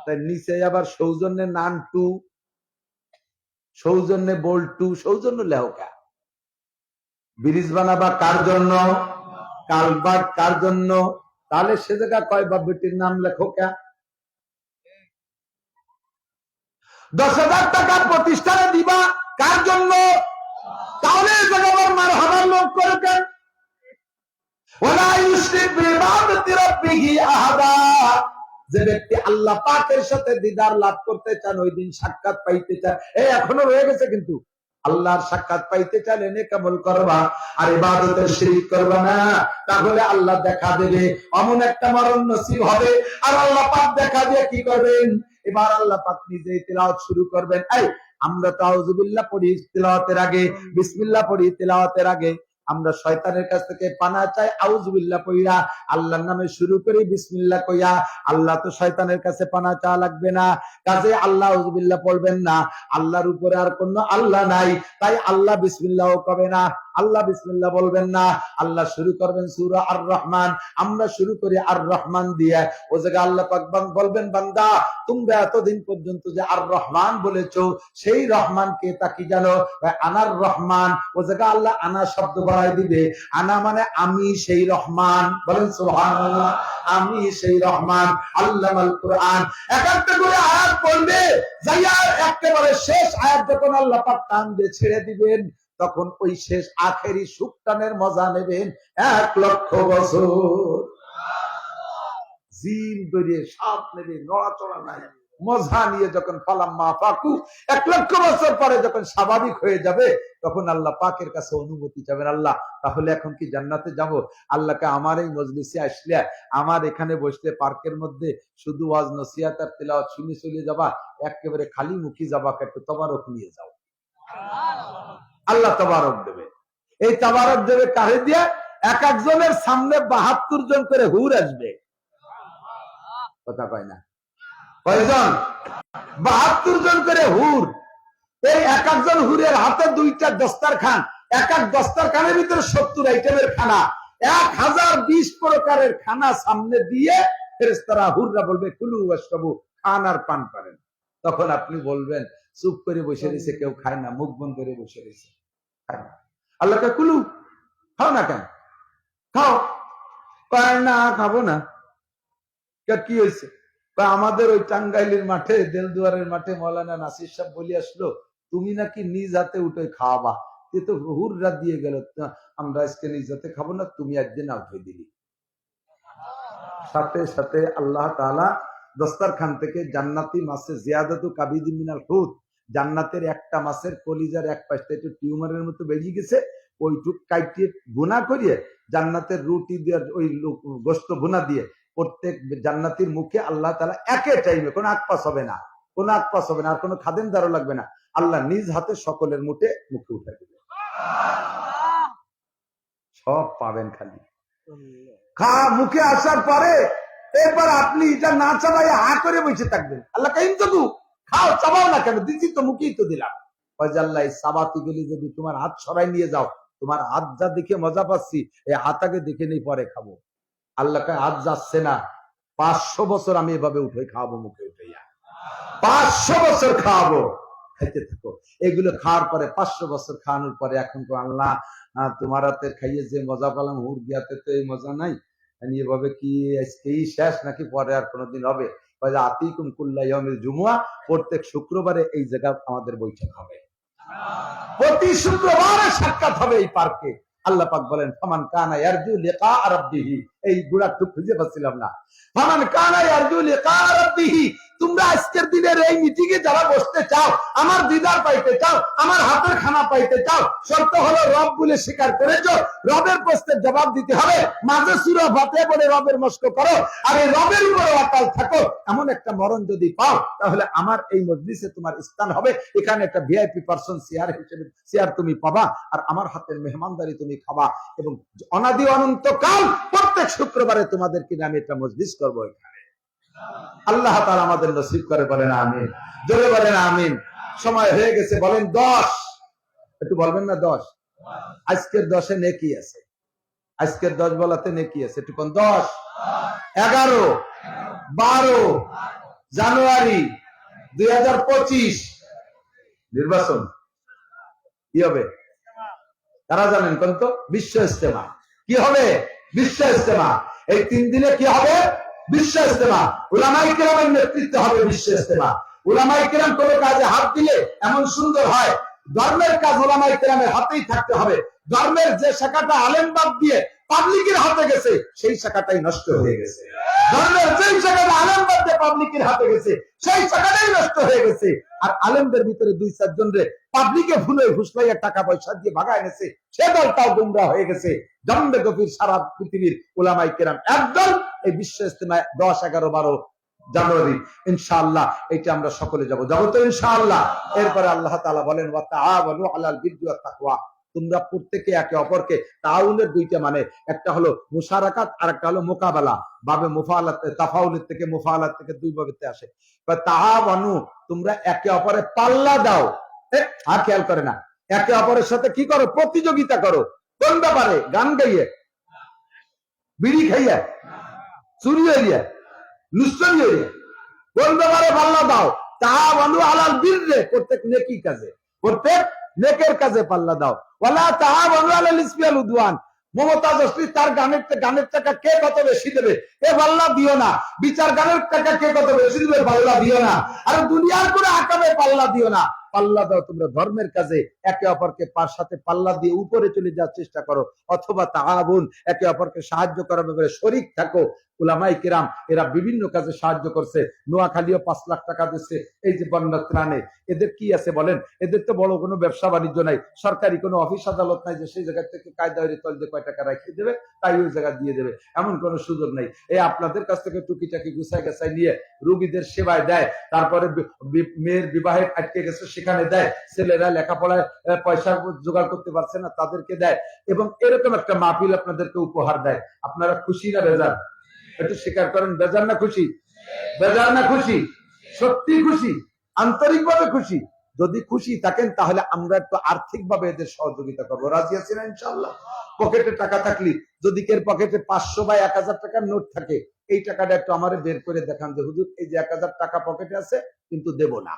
তাই নিচে আবার সৌজন্যে নান টু, সৌজন্যে বোল টু, সৌজন্য লেহকা। ব্রিজ বানাবা কার জন্য? কালবার্ট কার জন্য? তাহলে সে জায়গা কয় বাবুটির নাম লেখো কে? 10,000 টাকা প্রতিষ্ঠানে দিবা কার জন্য? তাহলে জগবর মার হবার লোক করে কেন? ওয়ালা ইউশরিক বিইবাদাতি রাব্বিহি আহাদা, যে ব্যক্তি আল্লাহ পাকের সাথে দিদার লাভ করতে চান, ওই দিন সাক্ষাৎ পাইতে চান, এই এখনো রয়ে গেছে কিন্তু, আল্লাহর সাক্ষাৎ পাইতে চাইলে নেক আমল করবা আর ইবাদতের শিরক করবা না, তাহলে আল্লাহ দেখা দেবে, অমন একটা মরণ নসিব হবে। আর আল্লাহ পাক দেখা দিয়ে কি করবেন? এবার আল্লাহ পাক নিজেই তিলাওয়াত শুরু করবেন। এই আমরা তো আউযুবিল্লাহ পড়ি তিলাওয়াতের আগে, বিসমিল্লাহ পড়ি তিলাওয়াতের আগে, আমরা শয়তানের কাছ থেকে পানা চাই আউযুবিল্লাহ কইরা, আল্লাহর নামে শুরু করি বিসমিল্লাহ কইয়া। আল্লাহ তো শয়তানের কাছে পানা চাওয়া লাগবে না, কাজে আল্লাহ আউযুবিল্লাহ পড়বেন না। আল্লাহর উপরে আর কোনো আল্লাহ নাই, তাই আল্লাহ বিসমিল্লাহও কবে না, আল্লাহ বিসমিল্লাহ বলবেন না। আল্লাহ শুরু করবেন সূরা আর রহমান, আমরা শুরু করি আর রহমান দিয়ে। ও জায়গায় আল্লাহ পাক বলবেন, বান্দা তোমরা এতদিন পর্যন্ত যে আর রহমান বলেছো, সেই রহমানকে তা কি জানো? আনার রহমান। ও জায়গায় আল্লাহ আনা শব্দ বাড়াই দিবে, আনা মানে আমি সেই রহমান। বলেন সুবহানাল্লাহ, আমি সেই রহমান। আল্লামাল কুরআন, এক একটা করে আয়াত পড়বে, যাইয়া একেবারে শেষ আয়াত যখন আল্লাহ পাক টান দিয়ে ছেড়ে দিবেন, তখন ওই শেষ আখেরি সুক্তানের মজা নেবেন 1,00,000 বছর। জিম দরিয়ে সাপ নেবে, নড়াচড়া নাই, মজা নিয়ে যখন ফালাম্মা ফাকু 1,00,000 বছর পরে যখন স্বাভাবিক হয়ে যাবে, তখন আল্লাহ পাকের কাছে অনুমতি চাবেন, আল্লাহ তাহলে এখন কি জান্নাতে যাব? আল্লাহকে আমার এই মজলিসে আসলে, আমার এখানে বসলে পার্কের মধ্যে শুধু ওয়াজ নসিহত আর তেলাওয়াত শুনে চলে যাবা, একেবারে খালি মুখী যাবা, একটু তবারক নিয়ে যাও। আল্লাহ তাবারক দেবে। এই তাবারক দেবে কারে দিয়ে? এক একজনের সামনে 72 জন করে হুর আসবে। কথা কয় না? কয়জন? 72 জন করে হুর। এই এক একজন হুরের হাতে 2টা দস্তারখান, এক এক দস্তারখানের ভিতরে 70 আইটেমের খানা, 1020 প্রকারের খানা সামনে দিয়ে ফেরেশতারা হুররা বলবে, কুলু ওয়াশরাবু, খান আর পান করেন। তখন আপনি বলবেন, চুপ করে বসে রয়েছে, কেউ খায় না, মুখ বন্ধ করে বসে রয়েছে, খায় না। আল্লাহকে কুলু, খাও না কেন? খাও। কয় না খাবো না। কি হয়েছে? আমাদের ওই টাঙ্গাইলের মাঠে, দেলদুয়ারের মাঠে মৌলানা নাসির সাহেব বলি আসলো, তুমি নাকি নিজ হাতে উঠে খাওয়াবা। এ তো হুররা দিয়ে গেল, আমরা আজকে নিজ হাতে খাবো না, তুমি একদিন আউট হয়ে দিলি। সাথে সাথে আল্লাহ তাআলা দস্তারখান থেকে জান্নাতি মাছের জিয়াদাতু কাবিদি মিনাল হুত, জান্নাতের একটা মাছের কলিজার এক পাশটা একটু টিউমারের মতো বেরিয়ে গেছে, ওইটুক কাইটিয়ে গুনাহ করিয়ে জান্নাতের রুটি দিয়ে, ওই গোশত ভুনা দিয়ে প্রত্যেক জান্নাতীর মুখে আল্লাহ তাআলা একে টাইমে, কোনো আকপাস হবে না, কোনো আকপাস হবে না, আর কোনো খাদেমদারও লাগবে না, আল্লাহ নিজ হাতে সকলের মুখে উঠাই দেবে। সব পাবেন, খালি খা মুখে আসার পরে এরপর আপনি এটা না চাবাই হা করে বসে থাকবেন। আল্লাহ কাইম তো খাও, চাবাও না কেন, দিচ্ছি তো, মুখেই তো দিলাম। আল্লাহ সাবাতি গেলে যদি তোমার হাত সরাই নিয়ে যাও, তোমার হাত যা দেখে মজা পাচ্ছি, এই হাত আগে দেখে নেই পরে খাবো। আল্লাহকে হাত যাচ্ছে না, 500 বছর আমি এভাবে উঠে খাওয়াবো, মুখে উঠাইয়া 500 বছর খাওয়াবো, খাইতে থাকো। এগুলো খাওয়ার পরে 500 বছর খাওয়ানোর পরে এখন তো আল্লাহ তোমার হাতে খাইয়ে যে মজা পেলাম, হুর গিয়াতে তো এই মজা নাই, এভাবে কি আজকেই শেষ নাকি পরে আর কোনোদিন হবে? আতিকুম কুল্লা ইয়াউমিল জুমুআ, প্রত্যেক শুক্রবারে এই জায়গা আমাদের বৈঠক হবে, প্রতি শুক্রবারে সাক্ষাৎ হবে এই পার্কে। আল্লাহ পাক বলেন ফামান কানা ইয়ারজু লিকা রাব্বিহি, এই গুড়াটু খুঁজে পাচ্ছিলাম না। ফামান কানা ইয়ারজু লিকা রাব্বিহি, তোমরা আজকের দিনের এই মিটিং এ যারা বসতে চাও, আমার দিদার পাইতে চাও, আমার হাতের খানা পাইতে চাও, শর্ত হলো রব বলে স্বীকার করেছো, রবের প্রশ্নের জবাব দিতে হবে, মাঝে সূরা ফাতিহা পড়ে রবের মস্ক করো, আর এই রবের উপরে অটল থাকো। এমন একটা মরণ যদি পাও, তাহলে আমার এই মজলিসে তোমার স্থান হবে, এখানে একটা ভিআইপি পারসন চেয়ার হিসেবে চেয়ার তুমি পাবা, আর আমার হাতের মেহমানদারি তুমি খাবা, এবং অনাদি অনন্তকাল প্রত্যেক শুক্রবারে তোমাদেরকে আমি একটা মজলিস করবো এখানে। আল্লাহ তাআলা আমাদের নসিব করে, বলেন আমিন, জোরে বলেন আমিন। সময় হয়ে গেছে, বলেন 10, একটু বলবেন না 10? আজকের 10-এ নেকি আছে, আজকের 10 বলাতে নেকি আছে, একটু কোন 10, 11, 12 জানুয়ারি 2025 নির্বাচন কি হবে? তারা জানেন কোন? তো বিশ্ব ইজতেমা। কি হবে? বিশ্ব ইজতেমা। এই 3 দিনে কি হবে? বিশ্ব ইজতেমা। উলামায়ে কেরামের নেতৃত্বে হবে বিশ্ব ইজতেমা। উলামায়ে কেরাম কোন কাজে হাত দিলে এমন সুন্দর হয়, ধর্মের কাজ উলামায়ে কেরামের হাতেই থাকতে হবে। ধর্মের যে শাখাটা আলেম বাদ দিয়ে পাবলিকের হাতে গেছে, সেই শাখাটাই নষ্ট হয়ে গেছে। ধর্মের যেই শাখাটা আলেম বাদ দিয়ে পাবলিকের হাতে গেছে, সেই শাখাটাই নষ্ট হয়ে গেছে। আর আলেমদের ভিতরে 2-4 জন রে পাবলিকে ভুলে ঘুষলাইয়া টাকা পয়সা দিয়ে ভাগায় গেছে, সে দলটাও গুমরা হয়ে গেছে। জম্বে গফির সারা পৃথিবীর উলামায়ে কেরাম একদল এই বিশ্ব ইজতেমায় 10, 11, 12 জানুয়ারি ইনশাআল্লাহ এটা আমরা সকলে যাব তো ইনশাআল্লাহ। এরপরে আল্লাহ তাআলা বলেন ওয়া তাআওয়ানু আলাল বিররি ওয়াত তাকওয়া, তোমরা প্রত্যেকে একে অপরকে, তাআউনের 2টা মানে, একটা হলো মুশারাকাত আর একটা হলো মোকাবেলা। বাবে মুফাআলাত, তাফাউলের থেকে মুফাআলাত থেকে 2 ভাবেতে আসে। বা তাআওয়ানু, তোমরা একে অপরে পাল্লা দাও। আর খেয়াল করে না, একে অপরের সাথে কি করো? প্রতিযোগিতা করো। কোন ব্যাপারে? গান গাইয়ে, বিড়ি খাইয়া, চুরি হইয়া, লুচ্চরি হইয়া, কোন ব্যাপারে পাল্লা দাও? তাআওয়ানু আলাল বিররি, প্রত্যেক নেকি কাজে, প্রত্যেক নেকের কাজে পাল্লা দাও। ওয়ালা তাআওয়ানু আলাল ইসমি ওয়াল উদওয়ান, মমতাজ আসলি তার গানের টাকা কে কত বেশি দেবে এ পাল্লা দিও না। বিচার গানের টাকা কে কত বেশি দেবে পাল্লা দিও না। আর দুনিয়ার করে আকামে পাল্লা দিও না। পাল্লা দাও তোমরা ধর্মের কাজে, একে অপরকে সাথে পাল্লা দিয়ে উপরে চলে যাওয়ার চেষ্টা করো, অথবা তাআবুন, একে অপরকে সাহায্য করার ব্যাপারে শরীক থাকো। উলামায়ে কেরাম এরা বিভিন্ন কাজে সাহায্য করছে। নোয়াখালীও 5 লাখ টাকা দিচ্ছে এই যে বন্যা ত্রাণে। এদের কি আছে বলেন? এদের তো বড় কোনো ব্যবসা বাণিজ্য নাই, সরকারি কোনো অফিস আদালত নাই যে সেই জায়গা থেকে কায়দায় তল দিয়ে কয় টাকা রাখিয়ে দেবে তাই ওই জায়গা দিয়ে দেবে, এমন কোনো সুযোগ নেই। এই আপনাদের কাছ থেকে টুকিটাকি গুছাই গেছাই নিয়ে রোগীদের সেবায় দেয়, তারপরে মেয়ের বিবাহে আটকে গেছে সেখানে দেয়, ছেলেরা লেখাপড়ায় পয়সা জোগাড় করতে পারছে না তাদেরকে দেয়, এবং এরকম একটা মাহফিল আপনাদেরকে উপহার দেয়। আপনারা খুশি না বেজার? একটু স্বীকার করেন, বেজার না খুশি? বেজার না খুশি? সত্যি খুশি, আন্তরিকভাবে খুশি। যদি খুশি থাকেন তাহলে আমরা একটু আর্থিকভাবে এদের সহযোগিতা করবো। রাজি আছি না ইনশাআল্লাহ? পকেটে টাকা থাকলে, যদি কের পকেটে 500 বা 1000 টাকার নোট থাকে, এই টাকাটা একটু আমারে বের করে দেখান যে হুজুর এই যে 1000 টাকা পকেটে আছে কিন্তু দেব না,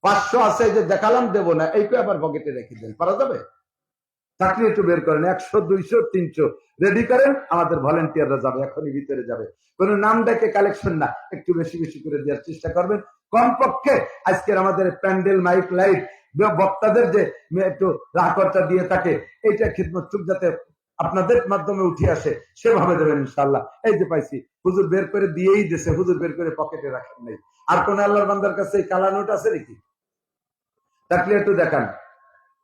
500 আছে যে দেখালাম দেব না, এইটা আবার পকেটে রেখে দেন, পারা যাবে? চাকরি একটু বের করেন, 100, 200, 300 রেডি করেন, আমাদের ভলেন্টিয়াররা যাবে, এখনই ভিতরে যাবে। কোন নাম ডেকে কালেকশন না, একটু বেশি বেশি করে দেওয়ার চেষ্টা করবেন। কমপক্ষে আজকের আমাদের প্যান্ডেল, মাইক, লাইট, বক্তাদের যে একটু রাখরটা দিয়ে থাকে, এইটা খিদমত যাতে আপনাদের মাধ্যমে উঠে আসে সেভাবে দেবেন ইনশাআল্লাহ। এই যে পাইছি, হুজুর বের করে দিয়েই দিয়েছে, হুজুর বের করে পকেটে রাখেন নাই। আর কোন আল্লাহর বান্দার কাছে এই কালা নোট আছে নাকি? থাকলে একটু দেখান,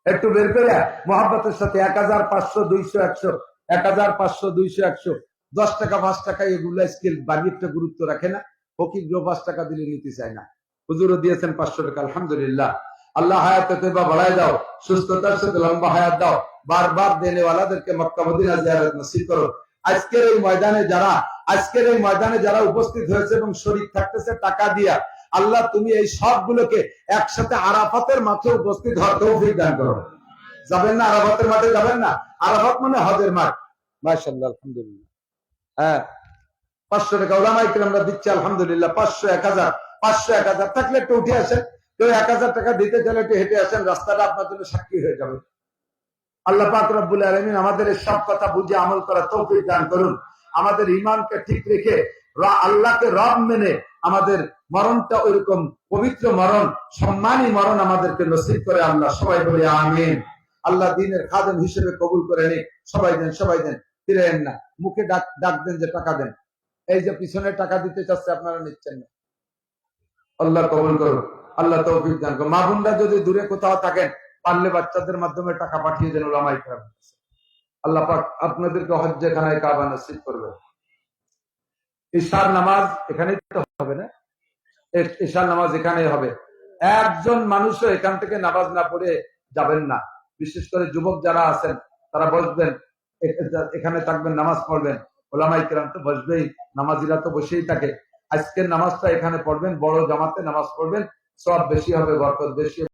একটু বের করে মহাব্বতের সাথে 1000, 500, 200, 100, 1000, 500, 200, 100, 10 টাকা 5 টাকা এগুলা স্কেল বাড়িটা গুরুত্ব রাখে না। ফকির 5 টাকা দিলে নিতে চায় না। হুজুরও দিয়েছেন 500 টাকা, আলহামদুলিল্লাহ। আল্লাহ হায়াতে তয়বা বাড়ায় দাও, সুস্থতার সাথে লম্বা হায়াত দাও। বারবার দেনেওয়ালাদেরকে মক্কা মদিনা জিয়ারত নসিব করো। আজকের এই ময়দানে যারা উপস্থিত হয়েছে এবং শরীক থাকতেছে টাকা দিয়া, আল্লাহ তুমি এই সবগুলোকে একসাথে আরাফাতের মাঠে উপস্থিত হওয়ার তৌফিক দান করো। যাবেন না আরাফাতের মাঠে? যাবেন না? আরাফাত মানে হজের মাঠ। মাশাআল্লাহ, আলহামদুলিল্লাহ। হ্যাঁ, 500 টাকা উলামায়ে কেরামরা দিচ্ছে, আলহামদুলিল্লাহ। 500, 1000, 500, 1000 থাকলে একটু উঠে আসেন। কেউ 1000 টাকা দিতে চাইলে একটু হেঁটে আসেন, রাস্তাটা আপনার জন্য সাক্ষী হয়ে যাবে। আল্লাহ পাক রব্বুল আলামিন আমাদের এই সব কথা বুঝে আমল করার তৌফিক দান করুন। আমাদের ঈমানকে ঠিক রেখে আল্লাহকে রব মেনে আমাদের মরণটা ওইরকম পবিত্র মরণ, সম্মানী মরণ আমাদেরকে নসিব করে আল্লাহ। সবাই বলি আমিন। আল্লাহ দিনের খাদেম হিসেবে কবুল করে নিক। সবাই দেন, সবাই দেন, ফিরেন না, মুখে ডাক ডাক দেন যে টাকা দেন। এই যে পিছনে টাকা দিতে চাচ্ছে আপনারা নিচ্ছেন না, আল্লাহ কবুল করুন, আল্লাহ তৌফিক দান করুন। মা বোনরা যদি দূরে কোথাও থাকেন, পারলে বাচ্চাদের মাধ্যমে টাকা পাঠিয়ে দেন ওলামায়ে কেরাম। আল্লাহ পাক আপনাদেরকে হজ্জে খানায় কাবা নসিব করবে। ঈশার নামাজ এখানেই তো হবে না? ঈশার নামাজ এখানেই হবে। একজন মানুষও এখান থেকে নামাজ না পড়ে যাবেন না। বিশেষ করে যুবক যারা আছেন তারা বসবেন, এখানে থাকবেন, নামাজ পড়বেন। ওলামায়ে কেরাম তো বসবেই, নামাজিরা তো বসেই থাকে। আজকের নামাজটা এখানে পড়বেন, বড় জামাতে নামাজ পড়বেন, সওয়াব বেশি হবে, বরকত বেশি হবে।